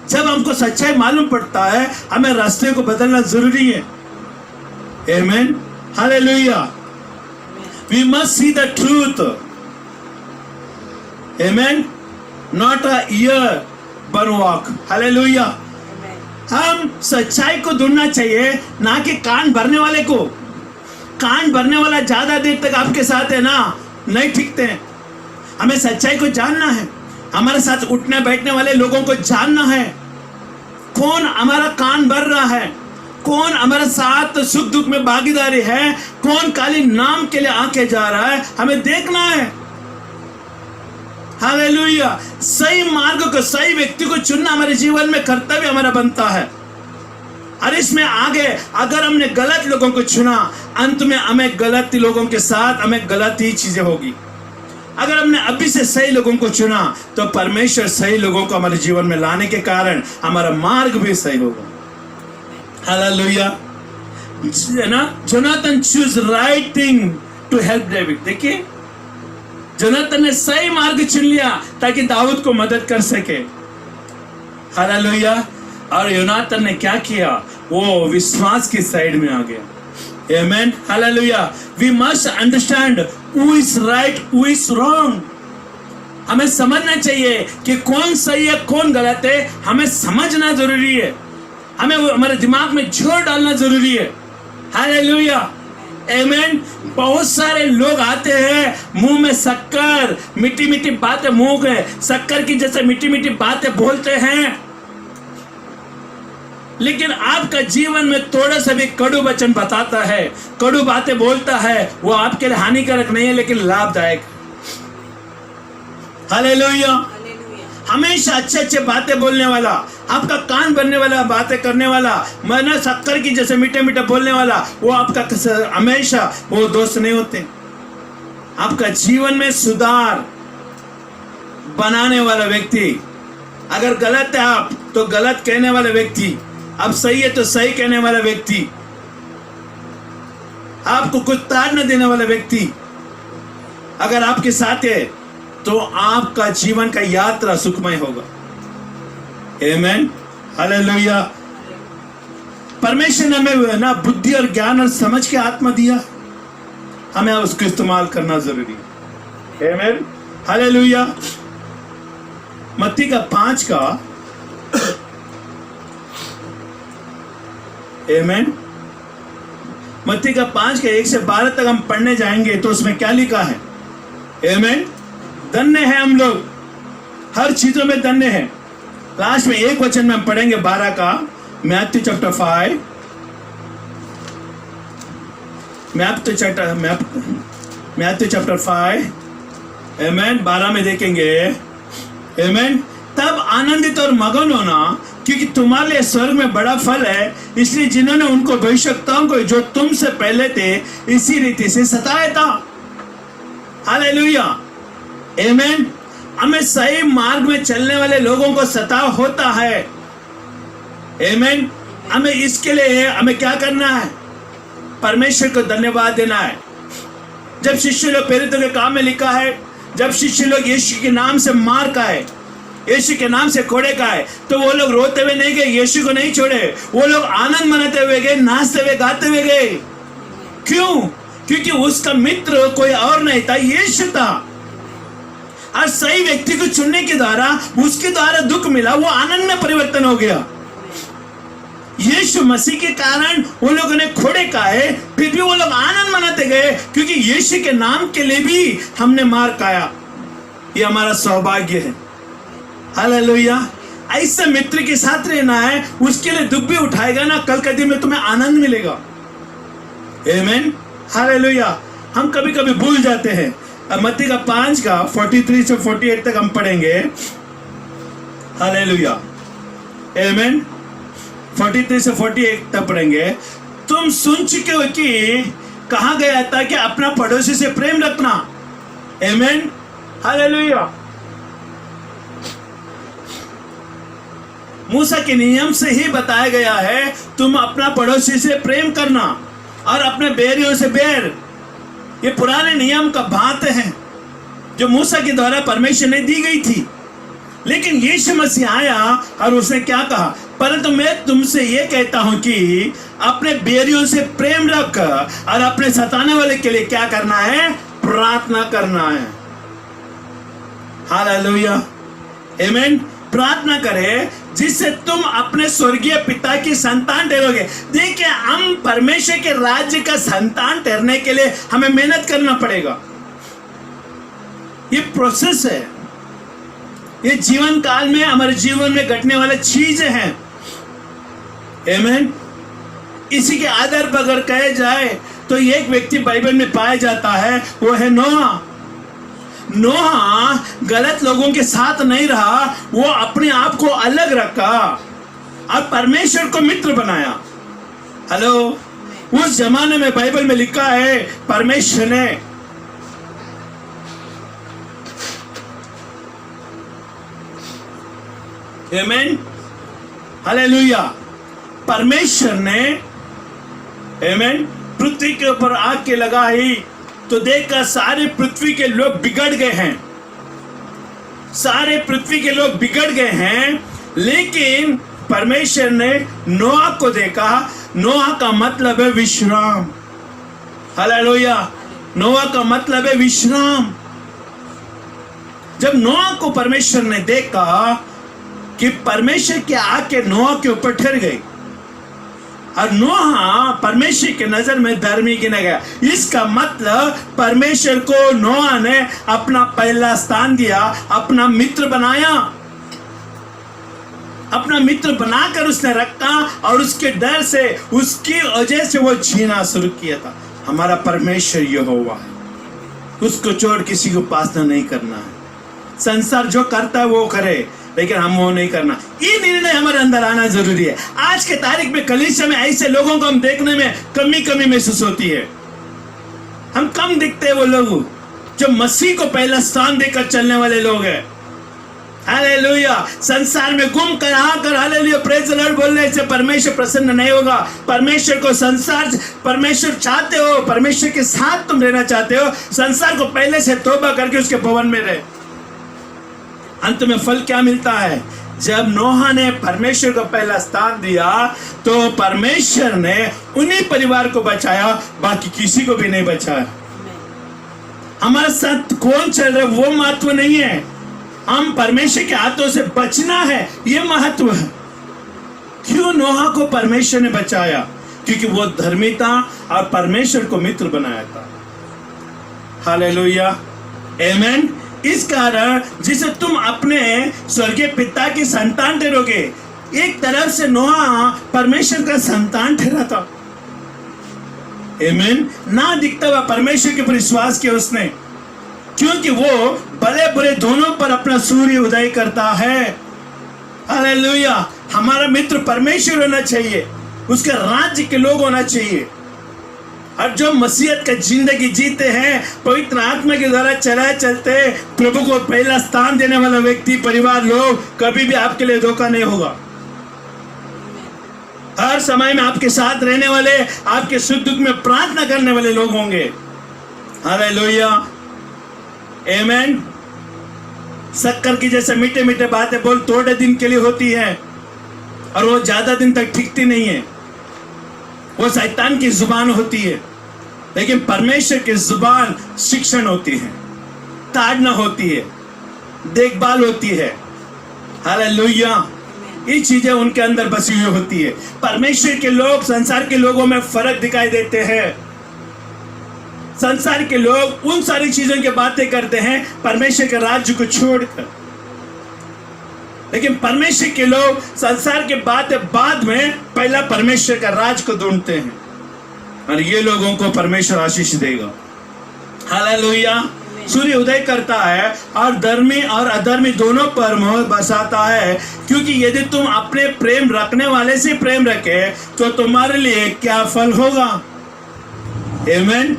जब हमको सच्चाई मालूम पड़ता है, हमें रास्ते को बदलना जरूरी है। आमीन, hallelujah. We must see the truth. Amen. Not a ear but walk. Hallelujah. हम सच्चाई को ढूंढना चाहिए, ना कि कान भरने वाले को। कान भरने वाला ज्यादा देर तक आपके साथ है ना, नहीं टिकते हैं। हमें सच्चाई को जानना है, हमारे साथ उठने बैठने वाले लोगों को जानना है। कौन हमारा कान भर रहा है, कौन हमारे साथ सुख दुख में भागीदारी है, कौन खाली नाम के लिए आके जा रहा है, हमें देखना है। हालेलुया। सही मार्ग को, सही व्यक्ति को चुनना हमारे जीवन में कर्तव्य हमारा बनता है। और इसमें आगे अगर हमने गलत लोगों को चुना, अंत में हमें गलत लोगों के साथ हमें गलत ही चीजें होगी। अगर हमने अभी से सही लोगों को चुना तो परमेश्वर सही लोगों को हमारे जीवन में लाने के कारण हमारा मार्ग भी सही होगा। हालेलुया। ना, Jonathan choose right thing to help David. देखिए, जोनाथन ने सही मार्ग चुन लिया ताकि दाऊद को मदद कर सके। हालेलुया। और योनाथन ने क्या किया? वो विश्वास की साइड में आ गया। Amen. Hallelujah. We must understand who is right, who is wrong. हमें समझना चाहिए कि कौन सही है, कौन गलत है। हमें समझना जरूरी है, हमें वो हमारे दिमाग में जोर डालना जरूरी है। हालेलुया। आमेन। बहुत सारे लोग आते हैं, मुंह में शक्कर, मीठी मीठी बातें, मुंह में शक्कर की जैसे मीठी मीठी बातें बोलते हैं, लेकिन आपका जीवन में थोड़ा सा भी कड़ू वचन बताता है, कड़ू बातें बोलता है, वो आपके लिए हानिकारक नहीं है लेकिन लाभदायक। हालेलुया। हालेलुया। हमेशा अच्छे अच्छे बातें बोलने वाला, आपका कान बनने वाला, बातें करने वाला, मना शक्कर की जैसे मीठे मीठे बोलने वाला, वो आपका हमेशा वो दोस्त नहीं होते। आपका जीवन में सुधार बनाने वाला व्यक्ति, अगर गलत है आप तो गलत कहने वाला व्यक्ति, अब सही है तो सही कहने वाला व्यक्ति, आपको कुछ ताड़ न देने वाला व्यक्ति अगर आपके साथ है तो आपका जीवन का यात्रा सुखमय होगा। आमेन। हालेलुया। परमेश्वर ने हमें ना बुद्धि और ज्ञान और समझ के आत्मा दिया, हमें उसको इस्तेमाल करना जरूरी है। आमेन। हालेलुया। मत्ती का 5 का आमेन। मत्ती का 5 के 1 से 12 तक हम पढ़ने जाएंगे तो उसमें क्या लिखा है? आमेन। धन्य है हम लोग, हर चीजों में धन्य है। लास्ट में एक वचन में हम पढ़ेंगे 12 का, मैथ्यू चैप्टर 5, मैथ्यू चैप्टर 5 आमेन 12 में देखेंगे। आमेन। तब आनंदित और मगन होना, क्योंकि तुम्हारे लिए स्वर्ग में बड़ा फल है, इसलिए जिन्होंने उनको भविष्यवक्ताओं को जो तुमसे पहले थे इसी रीति से सताया था। हालेलुया। आमेन। हमें सही मार्ग में चलने वाले लोगों को सताव होता है। आमेन। हमें इसके लिए हमें क्या करना है? परमेश्वर को धन्यवाद देना है। जब शिष्य लोग प्रेरितों के काम में लिखा है, जब शिष्य लोग यीशु के नाम से मार खाए, यीशु के नाम से कोड़े खाए, तो वो लोग रोते हुए नहीं गए, यीशु को नहीं छोड़े, वो लोग आनंद मनाते हुए गए, नाचते हुए गाते हुए गए। क्यों? क्योंकि उसका मित्र कोई और नहीं था, यीशु था। और सही व्यक्ति को चुनने के द्वारा, उसके द्वारा दुख मिला, वो आनंद में परिवर्तन हो गया। यीशु मसीह के कारण वो लोगों ने खोड़े खाए, फिर भी वो लोग आनंद मनाते गए, क्योंकि यीशु के नाम के लिए भी हमने मार खाया। ये हमारा सौभाग्य है। हालेलुया। ऐसे मित्र के साथ रहना है, उसके लिए दुख भी उठाएगा ना, कल के दिन में तुम्हें आनंद मिलेगा। आमेन। हालेलुया। हम कभी कभी भूल जाते हैं। मत्ती का 5 का 43 से 48 तक हम पढ़ेंगे। हालेलुया। आमेन। 43 से 48 तक पढ़ेंगे। तुम सुन चुके हो कि कहा गया था कि अपना पड़ोसी से प्रेम रखना। आमेन। हालेलुया। मूसा के नियम से ही बताया गया है, तुम अपना पड़ोसी से प्रेम करना और अपने बैरियों से बैर। ये पुराने नियम का बात है जो मूसा के द्वारा परमेश्वर ने दी गई थी। लेकिन यीशु मसीह आया और उसने क्या कहा? परंतु मैं तुमसे ये कहता हूं कि अपने बैरियों से प्रेम रख और अपने सताने वाले के लिए क्या करना है? प्रार्थना करना है। हालेलुया। आमेन। प्रार्थना करें जिससे तुम अपने स्वर्गीय पिता की संतान ठहरोगे। देखिए, हम परमेश्वर के राज्य का संतान ठहरने के लिए हमें मेहनत करना पड़ेगा। ये प्रोसेस है, ये जीवन काल में हमारे जीवन में घटने वाले चीजें हैं। आमेन। इसी के आधार पर अगर कहे जाए तो एक व्यक्ति बाइबल में पाया जाता है, वो है नोहा। नोहा गलत लोगों के साथ नहीं रहा, वो अपने आप को अलग रखा और परमेश्वर को मित्र बनाया। हेलो। उस जमाने में बाइबल में लिखा है, परमेश्वर ने आमेन। हालेलुया। परमेश्वर ने आमेन पृथ्वी के ऊपर आग के लगाई तो देखकर सारे पृथ्वी के लोग बिगड़ गए हैं। सारे पृथ्वी के लोग बिगड़ गए हैं, लेकिन परमेश्वर ने नोआ को देखा। नोआ का मतलब है विश्राम। हालेलुया। नोआ का मतलब है विश्राम। जब नोआ को परमेश्वर ने देखा कि परमेश्वर की आग के नोआ के ऊपर ठहर गई। और नोहा परमेश्वर की नजर में धर्मी गिना गया। इसका मतलब परमेश्वर को नोहा ने अपना पहला स्थान दिया, अपना मित्र बनाया, अपना मित्र बनाकर उसने रखा और उसके डर से, उसकी वजह से वो जीना शुरू किया था। हमारा परमेश्वर यहोवा है, उसको छोड़ किसी को उपासना नहीं करना है। संसार जो करता है वो करे, लेकिन हम वो नहीं करना। ये निर्णय हमारे अंदर आना जरूरी है। आज के तारीख में कलीसिया में ऐसे लोगों को हम देखने में कमी महसूस होती है। हम कम दिखते हैं वो लोग जो मसीह को पहला स्थान देकर चलने वाले लोग हैं। हालेलुया। संसार में घूम कर आकर हालेलुया प्रेज द लॉर्ड बोलने से परमेश्वर प्रसन्न नहीं होगा। परमेश्वर को परमेश्वर चाहते हो, परमेश्वर के साथ तुम रहना चाहते हो, संसार को पहले से तौबा करके उसके भवन में रहे। अंत में फल क्या मिलता है? जब नोहा ने परमेश्वर को पहला स्थान दिया तो परमेश्वर ने उन्हीं परिवार को बचाया, बाकी किसी को भी नहीं बचाया। हमारे साथ कौन चल रहा है वो महत्व नहीं है, हम परमेश्वर के हाथों से बचना है, ये महत्व है। क्यों नोहा को परमेश्वर ने बचाया? क्योंकि वो धर्मी था और परमेश्वर को मित्र बनाया था। हालेलुया, आमेन। इस कारण जिसे तुम अपने स्वर्गीय पिता की संतान ठहरोगे, एक तरफ से नोहा परमेश्वर का संतान ठहरा था। आमीन। ना दिखता हुआ परमेश्वर के ऊपर विश्वास किया उसने, क्योंकि वो भले बुरे दोनों पर अपना सूर्य उदय करता है। हालेलुया। हमारा मित्र परमेश्वर होना चाहिए, उसके राज्य के लोग होना चाहिए। और जो मसीहत का जिंदगी जीते हैं, पवित्र आत्मा के द्वारा चलते, प्रभु को पहला स्थान देने वाला व्यक्ति, परिवार, लोग कभी भी आपके लिए धोखा नहीं होगा। हर समय में आपके साथ रहने वाले, आपके सुख दुख में प्रार्थना करने वाले लोग होंगे। हालेलुया, आमीन। शक्कर की जैसे मीठे मीठे बातें बोल थोड़े दिन के लिए होती है और वो ज्यादा दिन तक टिकती नहीं है, वो शैतान की जुबान होती है। लेकिन परमेश्वर की जुबान शिक्षण होती है, ताड़ना होती है, देखभाल होती है। हालेलुया। ये चीजें उनके अंदर बसी हुई होती है। परमेश्वर के लोग संसार के लोगों में फर्क दिखाई देते हैं। संसार के लोग उन सारी चीजों की बातें करते हैं परमेश्वर के राज्य को छोड़कर, लेकिन परमेश्वर के लोग संसार के बातें बाद में, पहला परमेश्वर का राज को ढूंढते हैं। और ये लोगों को परमेश्वर आशीष देगा। हालेलुया। सूर्य उदय करता है और धर्मी और अधर्मी दोनों पर मोहर बरसाता है, क्योंकि यदि तुम अपने प्रेम रखने वाले से प्रेम रखे तो तुम्हारे लिए क्या फल होगा। आमीन।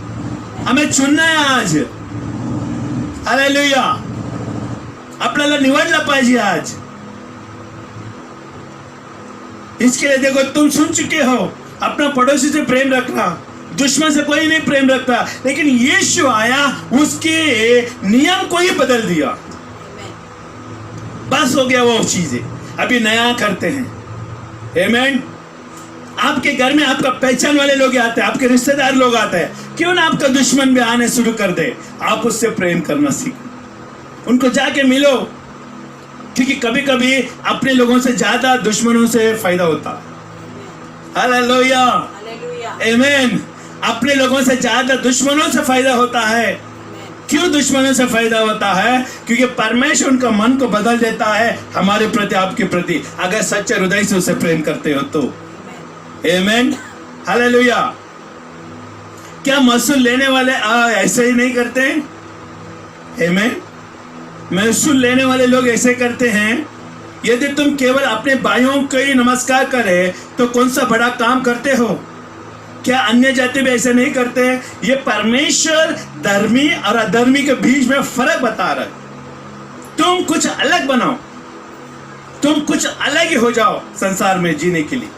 हमें चुनना है आज। हालेलुया। आपल्याला निवडलं पाहिजे आज। इसके लिए देखो, तुम सुन चुके हो, अपना पड़ोसी से प्रेम रखना, दुश्मन से कोई नहीं प्रेम रखता, लेकिन यीशु आया, उसके नियम को ही बदल दिया। बस हो गया वो चीजें, अभी नया करते हैं। आमीन। आपके घर में आपका पहचान वाले लोग आते हैं, आपके रिश्तेदार लोग आते हैं, क्यों ना आपका दुश्मन भी आने शुरू कर दे, आप उससे प्रेम करना सीखो, उनको जाके मिलो, क्योंकि कभी कभी अपने लोगों से ज्यादा दुश्मनों से फायदा होता है। हालेलुया, आमीन। अपने लोगों से ज्यादा दुश्मनों से फायदा होता है। क्यों दुश्मनों से फायदा होता है? क्योंकि परमेश्वर उनका मन को बदल देता है हमारे प्रति, आपके प्रति, अगर सच्चे हृदय से उसे प्रेम करते हो तो। आमीन। हालेलुया। क्या महसूल लेने वाले ऐसे ही नहीं करते हैं? आमीन। महसूल लेने वाले लोग ऐसे करते हैं। यदि तुम केवल अपने भाइयों को ही नमस्कार करे तो कौन सा बड़ा काम करते हो? क्या अन्य जाति भी ऐसे नहीं करते हैं? ये परमेश्वर धर्मी और अधर्मी के बीच में फर्क बता रहा है। तुम कुछ अलग बनाओ, तुम कुछ अलग ही हो जाओ संसार में जीने के लिए,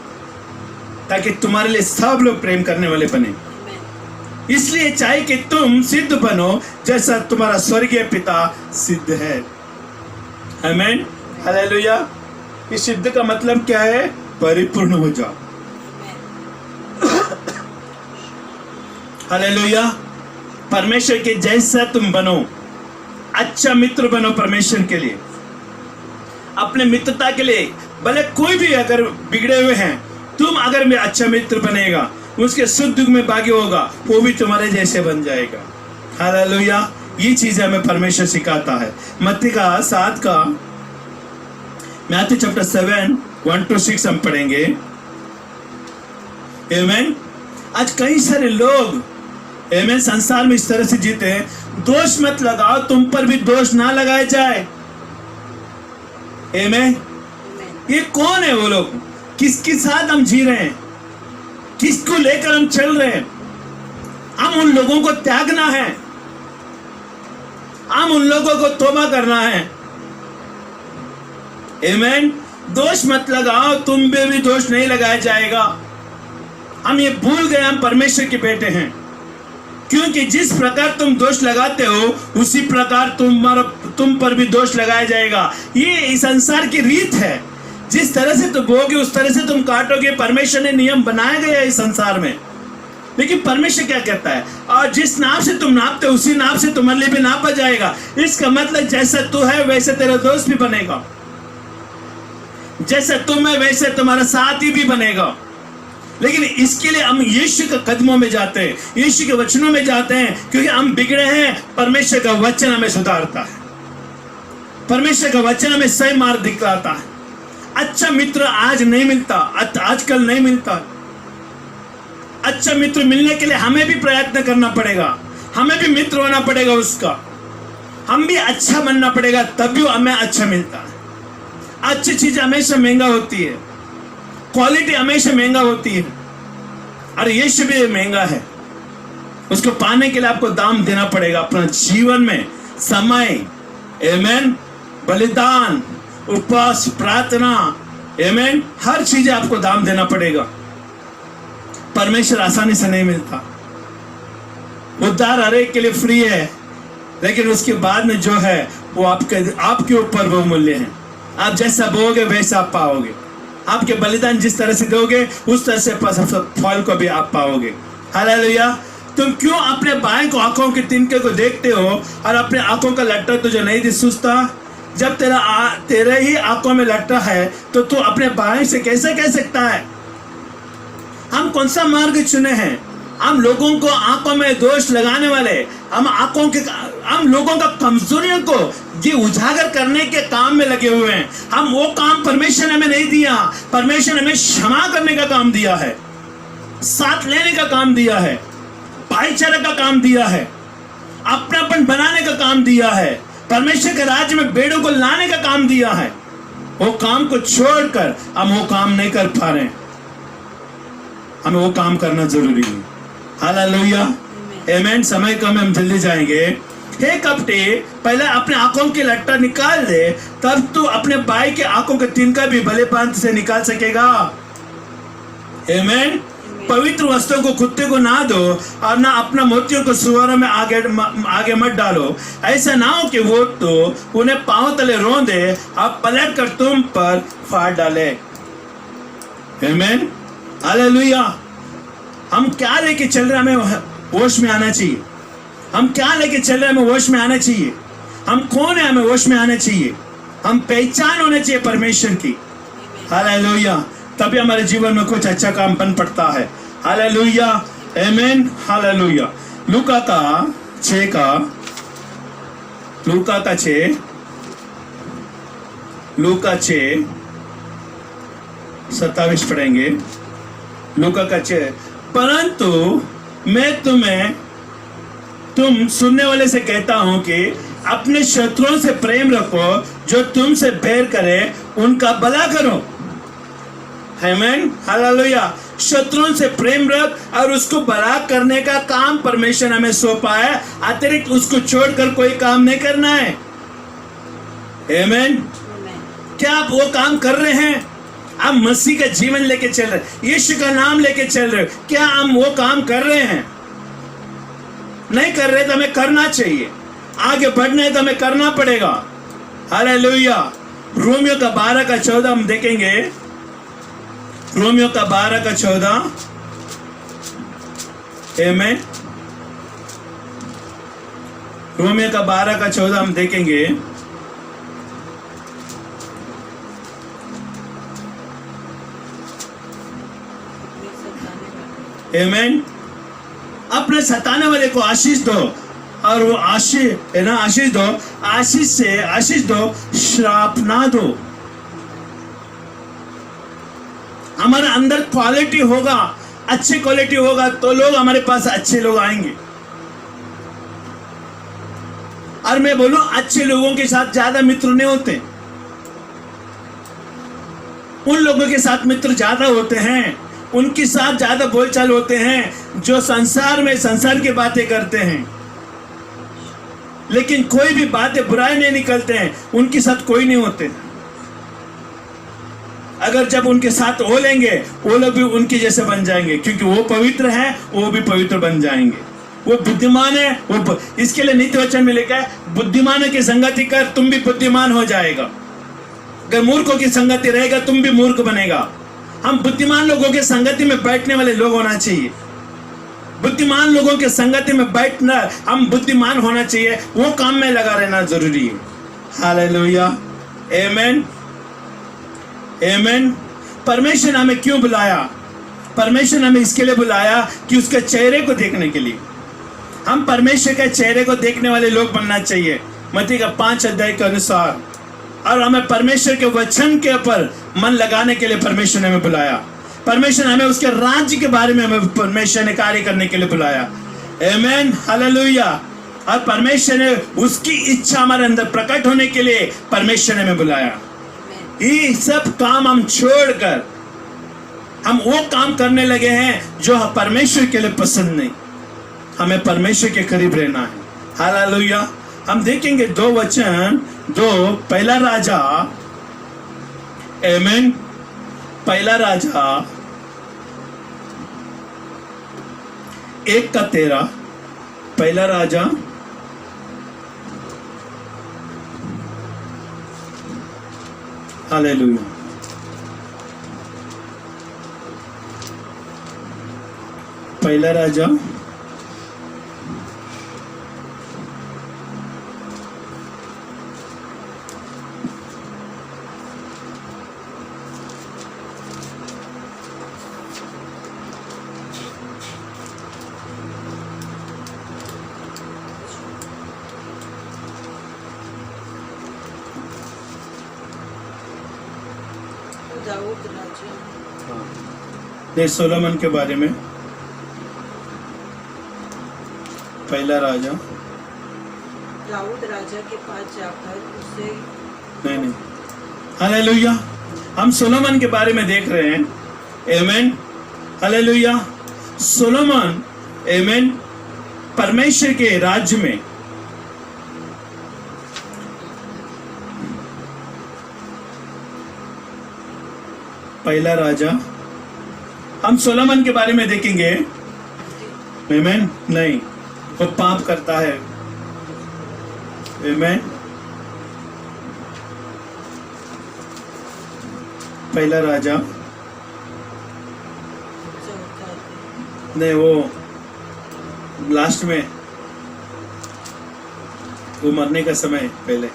ताकि तुम्हारे लिए सब लोग प्रेम करने वाले बने। इसलिए चाहे कि तुम सिद्ध बनो जैसा तुम्हारा स्वर्गीय पिता सिद्ध है। आमीन। हालेलुया। इस सिद्ध का मतलब क्या है? परिपूर्ण हो जाओ। हालेलुया। परमेश्वर के जैसा तुम बनो, अच्छा मित्र बनो परमेश्वर के लिए, अपने मित्रता के लिए। भले कोई भी अगर बिगड़े हुए हैं तुम अगर मेरा अच्छा मित्र बनेगा, उसके सुख दुख में भागी होगा, वो भी तुम्हारे जैसे बन जाएगा। हालेलुया। ये चीजें हमें परमेश्वर सिखाता है। मत्ती का 7 का मैथ्यू चैप्टर 7 1 to 6 हम पढ़ेंगे। आमीन। आज कई सारे लोग आमीन संसार में इस तरह से जीते हैं, दोष मत लगाओ, तुम पर भी दोष ना लगाया जाए। आमीन। ये कौन है वो लोग? किसके साथ हम जी रहे हैं? किसको लेकर हम चल रहे हैं? हम उन लोगों को त्यागना है, हम उन लोगों को तौबा करना है। आमीन। दोष मत लगाओ, तुम पे भी दोष नहीं लगाया जाएगा। हम ये भूल गए हम परमेश्वर के बेटे हैं, क्योंकि जिस प्रकार तुम दोष लगाते हो उसी प्रकार तुम पर भी दोष लगाया जाएगा। ये इस संसार की रीत है, जिस तरह से तुम बोगे उस तरह से तुम काटोगे। परमेश्वर ने नियम बनाए गए हैं इस संसार में, लेकिन परमेश्वर क्या कहता है? और जिस नाप से तुम नापते हो उसी नाप से तुम्हारे लिए भी नापा जाएगा। इसका मतलब जैसा तू है वैसे तेरा दोस्त भी बनेगा, जैसा तुम है वैसे तुम्हारा साथी भी बनेगा। लेकिन इसके लिए हम यीशु के कदमों में जाते हैं, यीशु के वचनों में जाते हैं, क्योंकि हम बिगड़े हैं। परमेश्वर का वचन हमें सुधारता है, परमेश्वर का वचन हमें सही मार्ग दिखाता है। अच्छा मित्र आज नहीं मिलता, आजकल नहीं मिलता। अच्छा मित्र मिलने के लिए हमें भी प्रयत्न करना पड़ेगा, हमें भी मित्र होना पड़ेगा उसका, हम भी अच्छा बनना पड़ेगा, तभी हमें अच्छा मिलता है। अच्छी चीज हमेशा महंगा होती है, क्वालिटी हमेशा महंगा होती है, और यीशु भी महंगा है। उसको पाने के लिए आपको दाम देना पड़ेगा, अपना जीवन में समय, आमीन, बलिदान, उपवास, प्रार्थना, आमीन, हर चीज आपको दाम देना पड़ेगा। परमेश्वर आसानी से नहीं मिलता। उद्धार हर एक के लिए फ्री है, लेकिन उसके बाद में जो है वो आपके ऊपर वो मूल्य है। आप जैसा बोगे वैसा आप पाओगे, आपके बलिदान जिस तरह से दोगे उस तरह से फल को भी आप पाओगे। हालेलुया। तुम क्यों अपने बाएं को आंखों के तिनके को देखते हो और अपने आंखों का लट्टा तुझे नहीं दिसूता? जब तेरे ही आंखों में लट्टा है तो तू अपने बाएं से कैसे कह सकता है? हम कौन सा मार्ग चुने हैं? हम लोगों को आंखों में दोष लगाने वाले, हम लोगों का कमजोरियों को ये उजागर करने के काम में लगे हुए हैं। हम वो काम परमेश्वर ने हमें नहीं दिया। परमेश्वर ने हमें क्षमा करने का काम दिया है, साथ लेने का काम दिया है, भाईचारे का काम दिया है, अपनापन बनाने का काम दिया है, परमेश्वर के राज्य में बेड़ों को लाने का काम दिया है। वो काम को छोड़कर हम वो काम नहीं कर पा रहे हैं। हमें वो काम करना जरूरी है। हालेलुया। आमीन। समय कम है, हम जल्दी जाएंगे। हे कपटे, पहले अपने आंखों की लट्टा निकाल दे, तब तू अपने भाई के आंखों के तिनका भी भले पांत से निकाल सकेगा। आमीन। पवित्र वस्त्रों को कुत्ते को ना दो और ना अपना मोतियों को सुअरों में आगे मत डालो, ऐसा ना हो कि वो तो उन्हें पांव तले रौंदे और पलट कर तुम पर फाड़ डाले। आमीन। हालेलुया। हम क्या लेके चल रहे हैं? हमें होश में आना चाहिए। हम क्या लेके चल रहे हैं? हमें होश में आना चाहिए। हम कौन है? हमें होश में आना चाहिए। हम पहचान होने चाहिए परमेश्वर की। हालेलुया। तभी हमारे जीवन में कुछ अच्छा काम बन पड़ता है। हालेलुया। आमीन। हालेलुया। लूका का 6:27 पढ़ेंगे। लूका का 6। परंतु मैं तुम सुनने वाले से कहता हूं कि अपने शत्रुओं से प्रेम रखो, जो तुमसे बैर करे उनका भला करो। आमीन। हालेलुया। शत्रुओं से प्रेम रख और उसको भला करने का काम परमेश्वर ने हमें सौंपा है। अतिरिक्त उसको छोड़कर कोई काम नहीं करना है। आमीन। क्या आप वो काम कर रहे हैं? आप मसीह का जीवन लेके चल रहे, यीशु का नाम लेके चल रहे, क्या हम वो काम कर रहे हैं? नहीं कर रहे तो हमें करना चाहिए। आगे बढ़ना है तो हमें करना पड़ेगा। हालेलुया। रोमियो का 12:14 हम देखेंगे। रोमियो का 12:14। आमीन। रोमियो का 12:14 हम देखेंगे। आमेन। अपने सताने वाले को आशीष दो, और वो आशीष है ना, आशीष दो, आशीष से आशीष दो, श्राप ना दो। हमारे अंदर क्वालिटी होगा, अच्छी क्वालिटी होगा तो लोग हमारे पास अच्छे लोग आएंगे। और मैं बोलूं, अच्छे लोगों के साथ ज्यादा मित्र नहीं होते, उन लोगों के साथ मित्र ज्यादा होते हैं, उनके साथ ज्यादा बोलचाल होते हैं जो संसार में संसार की बातें करते हैं, लेकिन कोई भी बातें बुराई नहीं निकलते हैं, उनके साथ कोई नहीं होते। अगर जब उनके साथ हो लेंगे, वो लोग भी उनके जैसे बन जाएंगे, क्योंकि वो पवित्र है, वो भी पवित्र बन जाएंगे। वो बुद्धिमान है, इसके लिए नीति वचन में लिखा है, बुद्धिमानों की संगति कर, तुम भी बुद्धिमान हो जाएगा। अगर मूर्खों की संगति रहेगा, तुम भी मूर्ख बनेगा। हम बुद्धिमान लोगों के संगति में बैठने वाले लोग होना चाहिए। बुद्धिमान लोगों के संगति में बैठना, हम बुद्धिमान होना चाहिए, वो काम में लगा रहना जरूरी है। हालेलुया, आमेन, आमेन। परमेश्वर ने हमें क्यों बुलाया? परमेश्वर ने हमें इसके लिए बुलाया कि उसके चेहरे को देखने के लिए। हम परमेश्वर के चेहरे को देखने वाले लोग बनना चाहिए, मत्ती का 5 अध्याय के अनुसार। और हमें परमेश्वर के वचन के ऊपर मन लगाने के लिए परमेश्वर ने हमें बुलाया। परमेश्वर ने हमें उसके राज्य के बारे में हमें परमेश्वर ने कार्य करने के लिए बुलाया। आमेन, हालेलुया। और परमेश्वर ने उसकी इच्छा हमारे अंदर प्रकट होने के लिए परमेश्वर ने हमें बुलाया। ये सब काम हम छोड़कर हम वो काम करने लगे हैं जो परमेश्वर के लिए पसंद नहीं। हमें परमेश्वर के करीब रहना है। हालेलुया। हम देखेंगे 2 वचन, 2 पहला राजा, आमेन, पहला राजा 1:13, पहला राजा हालेलुया, पहला राजा 1 सोलोमन के बारे में, पहला राजा, दाऊद राजा के पास जाकर उसे नहीं, हालेलुया। हम सोलोमन के बारे में देख रहे हैं, आमेन, हालेलुया। सोलोमन, आमेन, परमेश्वर के राज्य में पहला राजा, हम सोलोमन के बारे में देखेंगे, आमेन, नहीं, वो पाप करता है, आमेन। पहला राजा नहीं, वो लास्ट में वो मरने का समय पहले,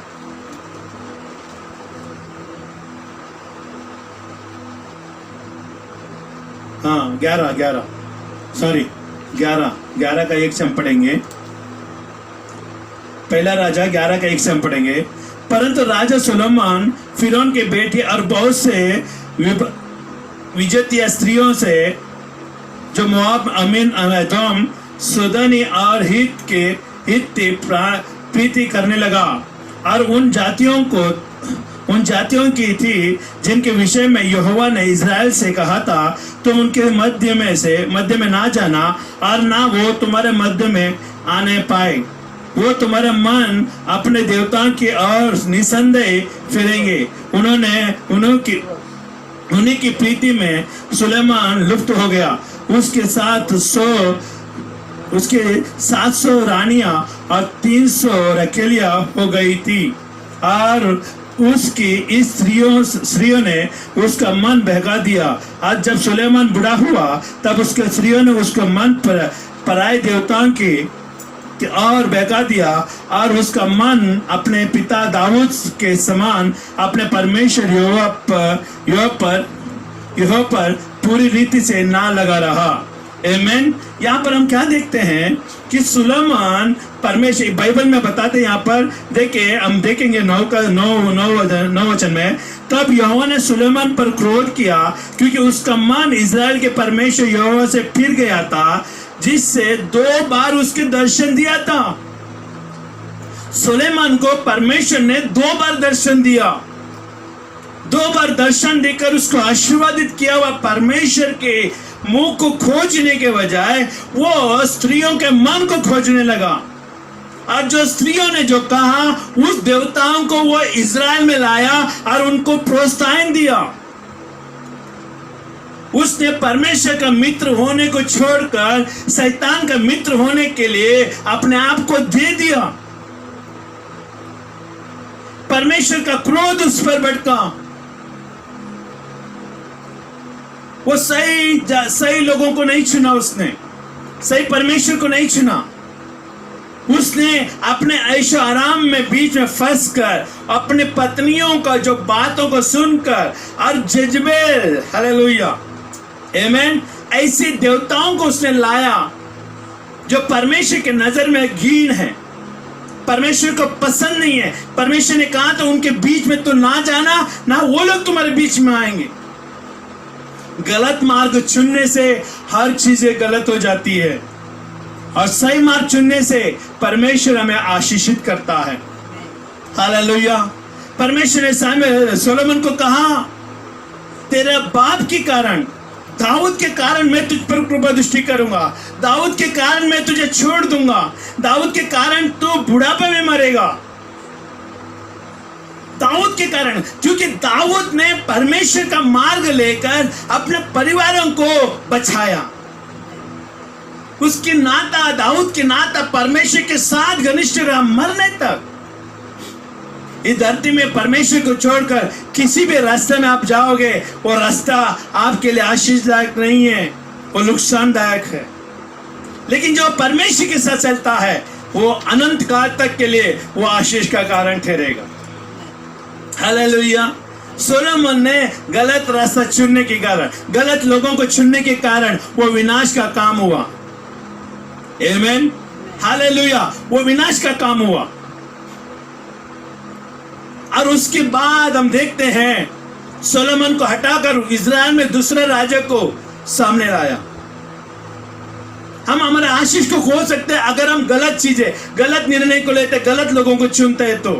हाँ 11 सॉरी 11 का 1 से हम पढ़ेंगे। पहला राजा 11 का 1 से हम पढ़ेंगे। परंतु राजा सुलेमान फिरौन के बेटे और बहुत से विजेतिया स्त्रियों से, जो मोआब, अमीन, एदोम, सुदनी और हित प्रीति करने लगा, और उन जातियों की थी जिनके विषय में यहोवा ने इज़राइल से कहा था, तुम उनके मध्य में ना जाना, और ना वो तुम्हारे मध्य में आने पाए। वो तुम्हारा मन अपने देवताओं की ओर निसंदेह फिरेंगे। उन्हीं की प्रीति में सुलेमान लुप्त हो गया। उसके 700 रानियां और 300 रखेलियां हो गई थी, और उसकी इस स्त्रियों ने उसका मन बहका दिया। आज जब सुलेमान बूढ़ा हुआ, तब उसके स्त्रियों ने उसका मन पराये देवताओं की और बहका दिया, और उसका मन अपने पिता दाऊद के समान अपने परमेश्वर यहोवा पर पूरी रीति से ना लगा रहा। आमेन। यहाँ पर हम क्या देखते हैं कि सुलेमान परमेश्वर बाइबल में बताते हैं, यहाँ पर देखिए हम देखेंगे 9 वचन में, तब यहोवा ने सुलेमान पर क्रोध किया क्योंकि उसका मन इजराइल के परमेश्वर यहोवा से फिर गया था, जिससे 2 बार उसके दर्शन दिया था। सुलेमान को परमेश्वर ने 2 बार दर्शन दिया, 2 बार दर्शन देकर उसको आशीर्वादित किया हुआ परमेश्वर के मुंह को खोजने के बजाय वो स्त्रियों के मन को खोजने लगा। और जो स्त्रियों ने जो कहा उस देवताओं को वो इजराइल में लाया और उनको प्रोत्साहन दिया। उसने परमेश्वर का मित्र होने को छोड़कर शैतान का मित्र होने के लिए अपने आप को दे दिया। परमेश्वर का क्रोध उस पर भड़का। वो सही लोगों को नहीं चुना, उसने सही परमेश्वर को नहीं चुना। उसने अपने ऐशो आराम में बीच में फंस कर अपने पत्नियों का जो बातों को सुनकर और जजबेल, हालेलुया, आमेन, ऐसे देवताओं को उसने लाया जो परमेश्वर के नजर में घृण है, परमेश्वर को पसंद नहीं है। परमेश्वर ने कहा तो उनके बीच में तो ना जाना, ना वो लोग तुम्हारे बीच में आएंगे। गलत मार्ग चुनने से हर चीजें गलत हो जाती है और सही मार्ग चुनने से परमेश्वर हमें आशीषित करता है। हालेलुया। परमेश्वर ने सोलोमन को कहा, तेरे बाप के कारण, दाऊद के कारण मैं तुझ पर कृपा दृष्टि करूंगा, दाऊद के कारण मैं तुझे छोड़ दूंगा, दाऊद के कारण तू बुढ़ापे में मरेगा। दाऊद के कारण, क्योंकि दाऊद ने परमेश्वर का मार्ग लेकर अपने परिवारों को बचाया। उसकी नाता, दाऊद की नाता परमेश्वर के साथ घनिष्ठ रहा मरने तक। इस धरती में परमेश्वर को छोड़कर किसी भी रास्ते में आप जाओगे, वो रास्ता आपके लिए आशीषदायक नहीं है, वो नुकसानदायक है। लेकिन जो परमेश्वर के साथ चलता है वो अनंत काल तक के लिए वो आशीष का कारण ठहरेगा। हालेलुया। सोलोमन ने गलत रास्ता चुनने के कारण, गलत लोगों को चुनने के कारण वो विनाश का काम हुआ। आमेन, हालेलुया, वो विनाश का काम हुआ। और उसके बाद हम देखते हैं सोलोमन को हटाकर इजराइल में दूसरे राजा को सामने लाया। हम हमारे आशीष को खो सकते हैं अगर हम गलत चीजें, गलत निर्णय को लेते, गलत लोगों को चुनते हैं। तो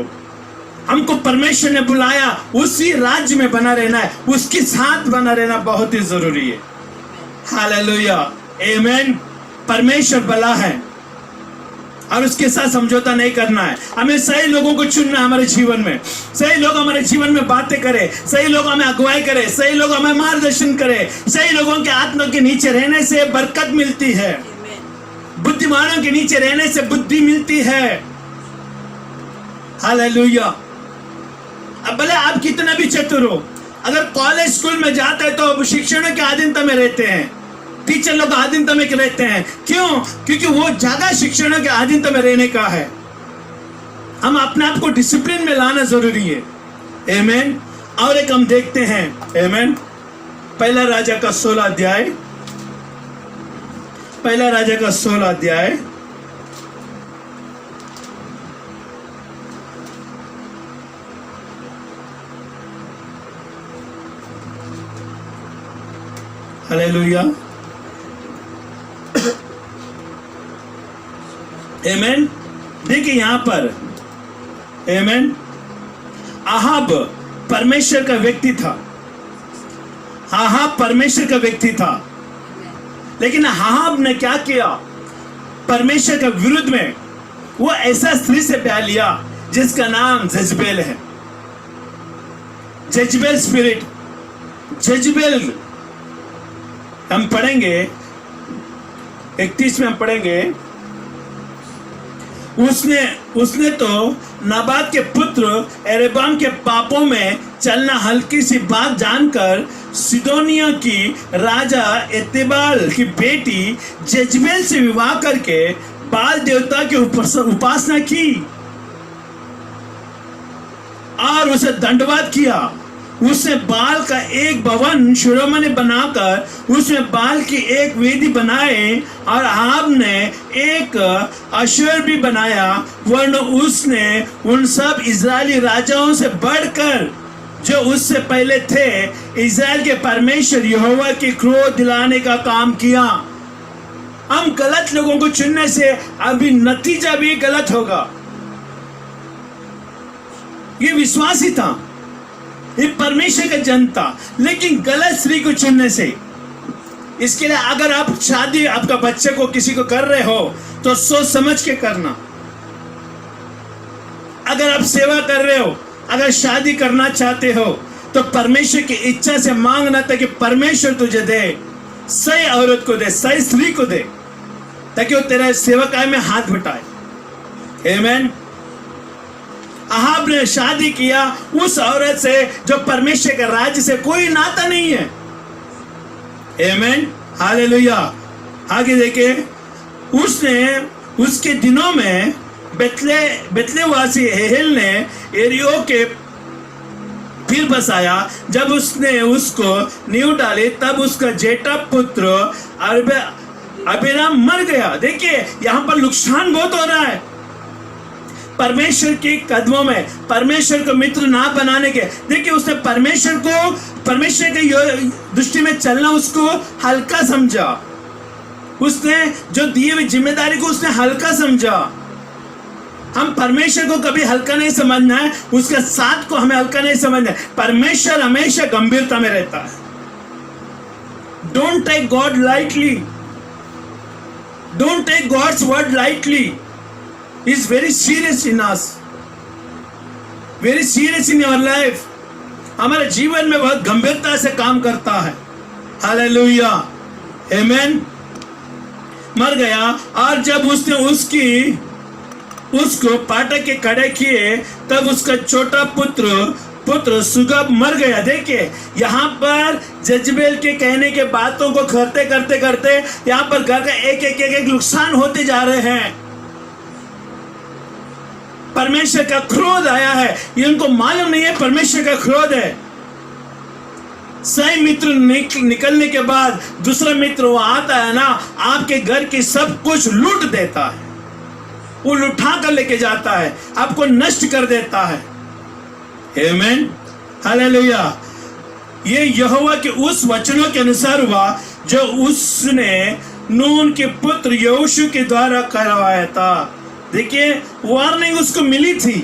हमको परमेश्वर ने बुलाया, उसी राज्य में बना रहना है, उसके साथ बना रहना बहुत ही जरूरी है। हालेलुया, आमेन। परमेश्वर भला है और उसके साथ समझौता नहीं करना है। हमें सही लोगों को चुनना है हमारे जीवन में। सही लोग हमारे जीवन में बातें करें, सही लोग हमें अगुवाई करें, सही लोग हमें मार्गदर्शन करें। सही लोगों के आत्मा के नीचे रहने से बरकत मिलती है, बुद्धिमानों के नीचे रहने से बुद्धि मिलती है। हालेलुया। अब भले आप कितना भी चतुर हो, अगर कॉलेज स्कूल में जाते हैं तो शिक्षकों के अधीनता में रहते हैं, टीचर लोग अधीनता में रहते हैं। क्यों? क्योंकि वो जगह शिक्षकों के अधीनता में रहने का है। हम अपने आप को डिसिप्लिन में लाना जरूरी है। आमेन। और एक हम देखते हैं, आमेन, पहला राजा का 16 अध्याय, पहला राजा का 16 अध्याय, हालेलुया, आमेन। देखिए यहां पर, आमेन, आहाब परमेश्वर का व्यक्ति था। आहाब परमेश्वर का व्यक्ति था, लेकिन आहाब ने क्या किया? परमेश्वर के विरुद्ध में वो ऐसा स्त्री से प्यार लिया जिसका नाम जजबेल है। जजबेल स्पिरिट, जजबेल हम पढ़ेंगे 31 में हम पढ़ेंगे। उसने तो नाबाद के पुत्र एरेबाम के पापों में चलना हल्की सी बात जानकर सिदोनिया की राजा एतेबाल की बेटी जजबेल से विवाह करके बाल देवता की उपासना की और उसे दंडवत किया। उसने बाल का एक भवन शिरोमणि ने बनाकर उसमें बाल की एक वेदी बनाए, और आहाब ने एक अशूर भी बनाया, वरना उसने उन सब इजरायली राजाओं से बढ़कर जो उससे पहले थे इजराइल के परमेश्वर यहोवा की क्रोध दिलाने का काम किया। हम गलत लोगों को चुनने से अभी नतीजा भी गलत होगा। ये विश्वासी था, ये परमेश्वर का जन था, लेकिन गलत स्त्री को चुनने से। इसके लिए अगर आप शादी आपका बच्चे को किसी को कर रहे हो तो सोच समझ के करना। अगर आप सेवा कर रहे हो, अगर शादी करना चाहते हो तो परमेश्वर की इच्छा से मांगना ताकि परमेश्वर तुझे दे, सही औरत को दे, सही स्त्री को दे, ताकि वो तेरा सेवकाई में हाथ बटाए। आमीन। अहाब ने शादी किया उस औरत से जो परमेश्वर के राज्य से कोई नाता नहीं है। आमीन, हालेलुया। आगे देखे, उसने उसके दिनों में बेतलेवासी हेल ने एरियो के फिर बसाया। जब उसने उसको नींव डाली तब उसका जेठा पुत्र अबीराम मर गया। देखिए यहां पर नुकसान बहुत हो रहा है परमेश्वर के कदमों में, परमेश्वर को मित्र ना बनाने के। देखिए उसने परमेश्वर के दृष्टि में चलना उसको हल्का समझा। उसने जो दिए हुई जिम्मेदारी को उसने हल्का समझा। हम परमेश्वर को कभी हल्का नहीं समझना है, उसके साथ को हमें हल्का नहीं समझना है। परमेश्वर हमेशा गंभीरता में रहता है। Don't take God lightly, don't take God's word lightly. He is very serious in us, very serious in your life. हमारे जीवन में बहुत गंभीरता से काम करता है। हालेलुया, आमीन। मर गया, और जब उसने उसको पाटक के कड़े किए तब उसका छोटा पुत्र सुगब मर गया। देखिए यहाँ पर जजबेल के कहने के बातों को करते यहाँ पर घर का एक नुकसान होते जा रहे हैं। परमेश्वर का क्रोध आया है, ये उनको मालूम नहीं है परमेश्वर का क्रोध है। सही मित्र निकलने के बाद दूसरा मित्र वो आता है ना, आपके घर की सब कुछ लूट देता है, वो लुटा कर लेके जाता है, आपको नष्ट कर देता है। आमीन, हालेलुया। ये यहोवा के उस वचनों के अनुसार हुआ जो उसने नून के पुत्र यहोशू के द्वारा करवाया था। देखिए वार्निंग उसको मिली थी,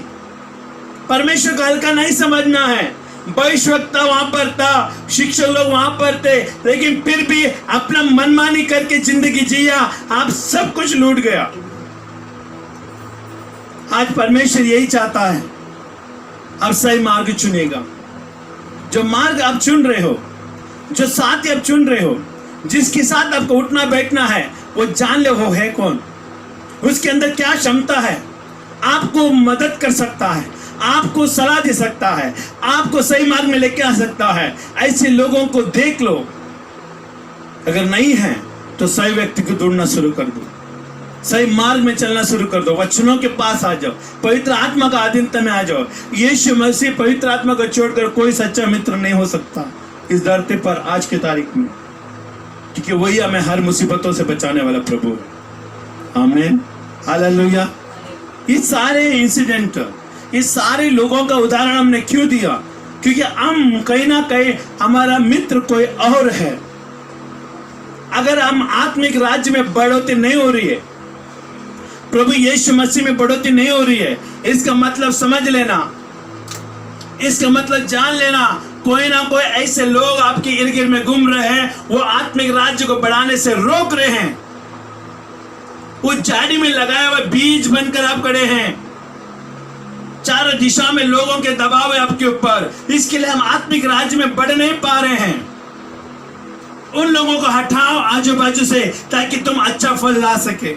परमेश्वर का हल्का नहीं समझना है। भविष्यवक्ता वहां पर था, शिक्षक लोग वहां पर थे, लेकिन फिर भी अपना मनमानी करके जिंदगी जिया, आप सब कुछ लूट गया। आज परमेश्वर यही चाहता है, आप सही मार्ग चुनेगा। जो मार्ग आप चुन रहे हो, जो साथी आप चुन रहे हो, जिसके साथ आपको उठना बैठना है, वो जान ले वो है कौन, उसके अंदर क्या क्षमता है, आपको मदद कर सकता है, आपको सलाह दे सकता है, आपको सही मार्ग में लेके आ सकता है। ऐसे लोगों को देख लो। अगर नहीं है तो सही व्यक्ति को ढूंढना शुरू कर दो, सही मार्ग में चलना शुरू कर दो, वचनों के पास आ जाओ, पवित्र आत्मा का अधीनता में आ जाओ। यीशु मसीह पवित्र आत्मा को छोड़कर कोई सच्चा मित्र नहीं हो सकता इस धरती पर आज की तारीख में, क्योंकि वही हमें हर मुसीबतों से बचाने वाला प्रभु है। आमीन, हालेलुया। ये सारे इंसिडेंट, ये सारे लोगों का उदाहरण हमने क्यों दिया? क्योंकि हम कहीं ना कहीं हमारा मित्र कोई और है। अगर हम आत्मिक राज्य में बढ़ोतरी नहीं हो रही है, प्रभु यीशु मसीह में बढ़ोतरी नहीं हो रही है, इसका मतलब समझ लेना, इसका मतलब जान लेना, कोई ना कोई ऐसे लोग आपके इर्द गिर्द में घूम रहे हैं, वो आत्मिक राज्य को बढ़ाने से रोक रहे हैं। वो झाड़ी में लगाए हुए बीज बनकर आप खड़े हैं, चारों दिशा में लोगों के दबाव है आपके ऊपर, इसके लिए हम आत्मिक राज्य में बढ़ नहीं पा रहे हैं। उन लोगों को हटाओ आजू बाजू से, ताकि तुम अच्छा फल ला सके,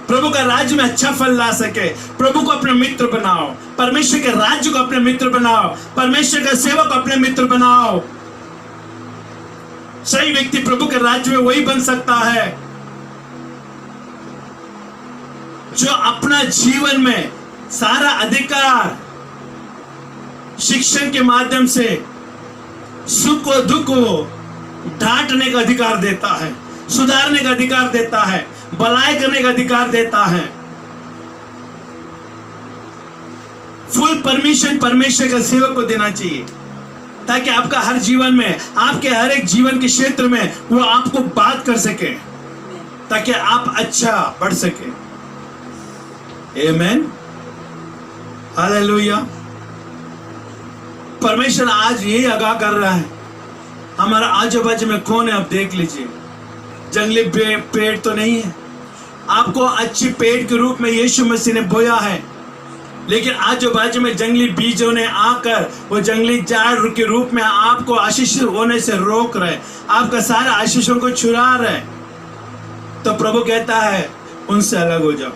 प्रभु का राज्य में अच्छा फल ला सके। प्रभु को अपने मित्र बनाओ, परमेश्वर के राज्य को अपने मित्र बनाओ, परमेश्वर का सेवक को अपने मित्र बनाओ। सही व्यक्ति प्रभु के राज्य में वही बन सकता है जो अपना जीवन में सारा अधिकार शिक्षण के माध्यम से, सुख को दुख को डांटने का अधिकार देता है, सुधारने का अधिकार देता है, भलाई करने का अधिकार देता है। फुल परमिशन परमेश्वर का सेवक को देना चाहिए, ताकि आपका हर जीवन में, आपके हर एक जीवन के क्षेत्र में वो आपको बात कर सके, ताकि आप अच्छा बढ़ सके। आमीन, हालेलुया। परमेश्वर आज यही आगाह कर रहा है, हमारा आजू बाजू में कौन है आप देख लीजिए। जंगली पेड़ तो नहीं है, आपको अच्छी पेड़ के रूप में यीशु मसीह ने बोया है, लेकिन आजू बाजू में जंगली बीजों ने आकर वो जंगली झाड़ के रूप में आपको आशीष होने से रोक रहे, आपका सारा आशीषों को छुड़ा रहे। तो प्रभु कहता है उनसे अलग हो जाओ,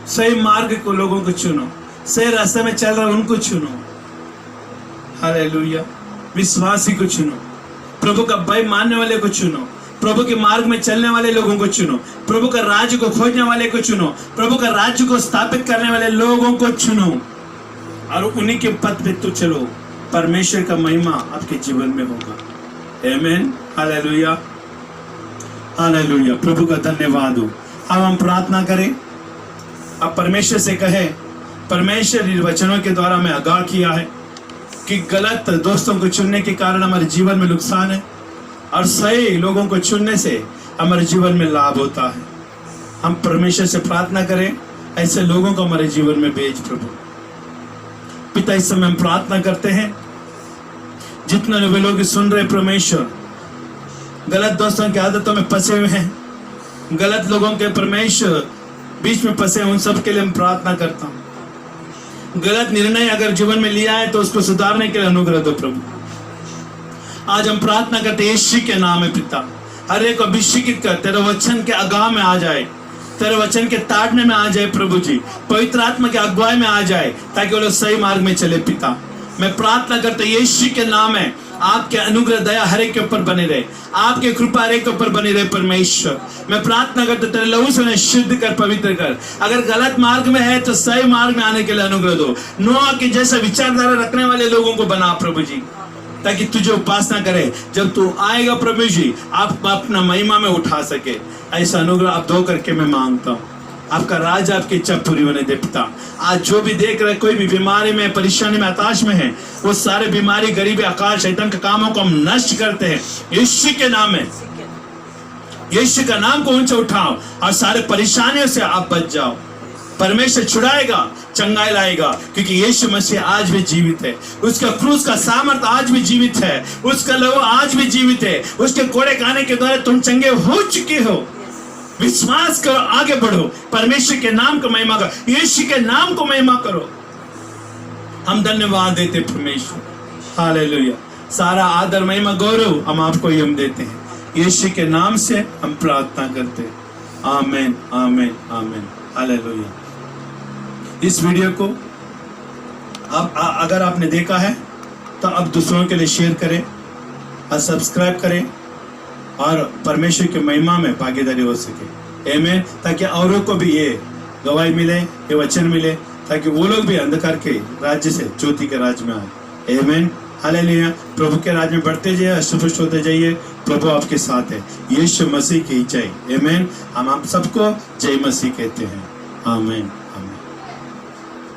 सही मार्ग को लोगों को चुनो, सही रास्ते में चल रहा उनको चुनो। हालेलुया। विश्वासी को चुनो, प्रभु का भय मानने वाले को चुनो, प्रभु के मार्ग में चलने वाले लोगों को चुनो, प्रभु का राज्य को खोजने वाले को चुनो, प्रभु का राज्य को स्थापित करने वाले लोगों को चुनो और उन्हीं के पथ पे तो चलो। परमेश्वर का महिमा आपके जीवन में होगा। आमीन, हालेलुया, हालेलुया। प्रभु का धन्यवाद हो। अब हम प्रार्थना करें, अब परमेश्वर से कहे, परमेश्वर इन वचनों के द्वारा मैं आगाह किया है कि गलत दोस्तों को चुनने के कारण हमारे जीवन में नुकसान है और सही लोगों को चुनने से हमारे जीवन में लाभ होता है। हम परमेश्वर से प्रार्थना करें, ऐसे लोगों को हमारे जीवन में भेज प्रभु। पिता, इस समय हम प्रार्थना करते हैं, जितने वे लोग सुन रहे परमेश्वर गलत दोस्तों की आदतों में फंसे हुए हैं, गलत लोगों के परमेश्वर बीच में फंसे, उन सब के लिए हम प्रार्थना करता हूँ। गलत निर्णय अगर जीवन में लिया है तो उसको सुधारने के लिए अनुग्रह दो प्रभु। आज हम प्रार्थना करते यीशु के नाम में पिता, हर एक अभिषेकित कर, तेरे वचन के आगाह में आ जाए, तेरे वचन के ताड़ने में आ जाए प्रभु जी, पवित्र आत्मा के अगुवाई में आ जाए, ताकि वो लोग सही मार्ग में चले। पिता, मैं प्रार्थना करते यीशु के नाम में आपके अनुग्रह दया हर एक के ऊपर बने रहे, आपके कृपा हर एक के ऊपर बने रहे। परमेश्वर, मैं प्रार्थना करते तेरे लहू से उन्हें शुद्ध कर, पवित्र कर। अगर गलत मार्ग में है तो सही मार्ग में आने के लिए अनुग्रह दो। नोआ के जैसा विचारधारा रखने वाले लोगों को बना प्रभु जी, ताकि तुझे उपासना करे, जब तू आएगा प्रभु जी आप अपना महिमा में उठा सके। ऐसा अनुग्रह आप दो करके मैं मांगता हूँ। आपका राज, आपकी इच्छा पूरी होने दे पिता। आज जो भी देख रहे, कोई भी बीमारी में, परेशानी में, हताश में है, वो सारे बीमारी, गरीबी, आकाश, शैतान के कामों को हम नष्ट करते हैं यीशु के नाम में। यीशु का नाम को ऊंचा उठाओ और सारे परेशानियों से आप बच जाओ। परमेश्वर छुड़ाएगा, चंगाई लाएगा, क्योंकि यीशु मसीह आज भी जीवित है। उसका क्रूस का सामर्थ आज भी जीवित है, उसका लहू आज भी जीवित है। उसके कोड़े खाने के द्वारा तुम चंगे हो चुके हो। विश्वास करो, आगे बढ़ो, परमेश्वर के नाम को महिमा करो, यीशु के नाम को महिमा करो। हम धन्यवाद देते परमेश्वर, हालेलुया। सारा आदर, महिमा, गौरव हम आपको ही हम देते हैं। यीशु के नाम से हम प्रार्थना करते हैं। आमीन, आमीन, आमीन, हालेलुया। इस वीडियो को आप अगर आपने देखा है तो अब दूसरों के लिए शेयर करें और सब्सक्राइब करें और परमेश्वर की महिमा में भागीदारी हो सके। आमीन। ताकि औरों को भी ये गवाही मिले, ये वचन मिले, ताकि वो लोग भी अंधकार के राज्य से ज्योति के राज्य में आए। आमीन, हालेलुया। प्रभु के राज्य में बढ़ते जाइए, अष्टपुष्ट होते जाइए। प्रभु आपके साथ है। यीशु मसीह की जय। आमीन। हम आप सबको जय मसीह कहते हैं। आमीन।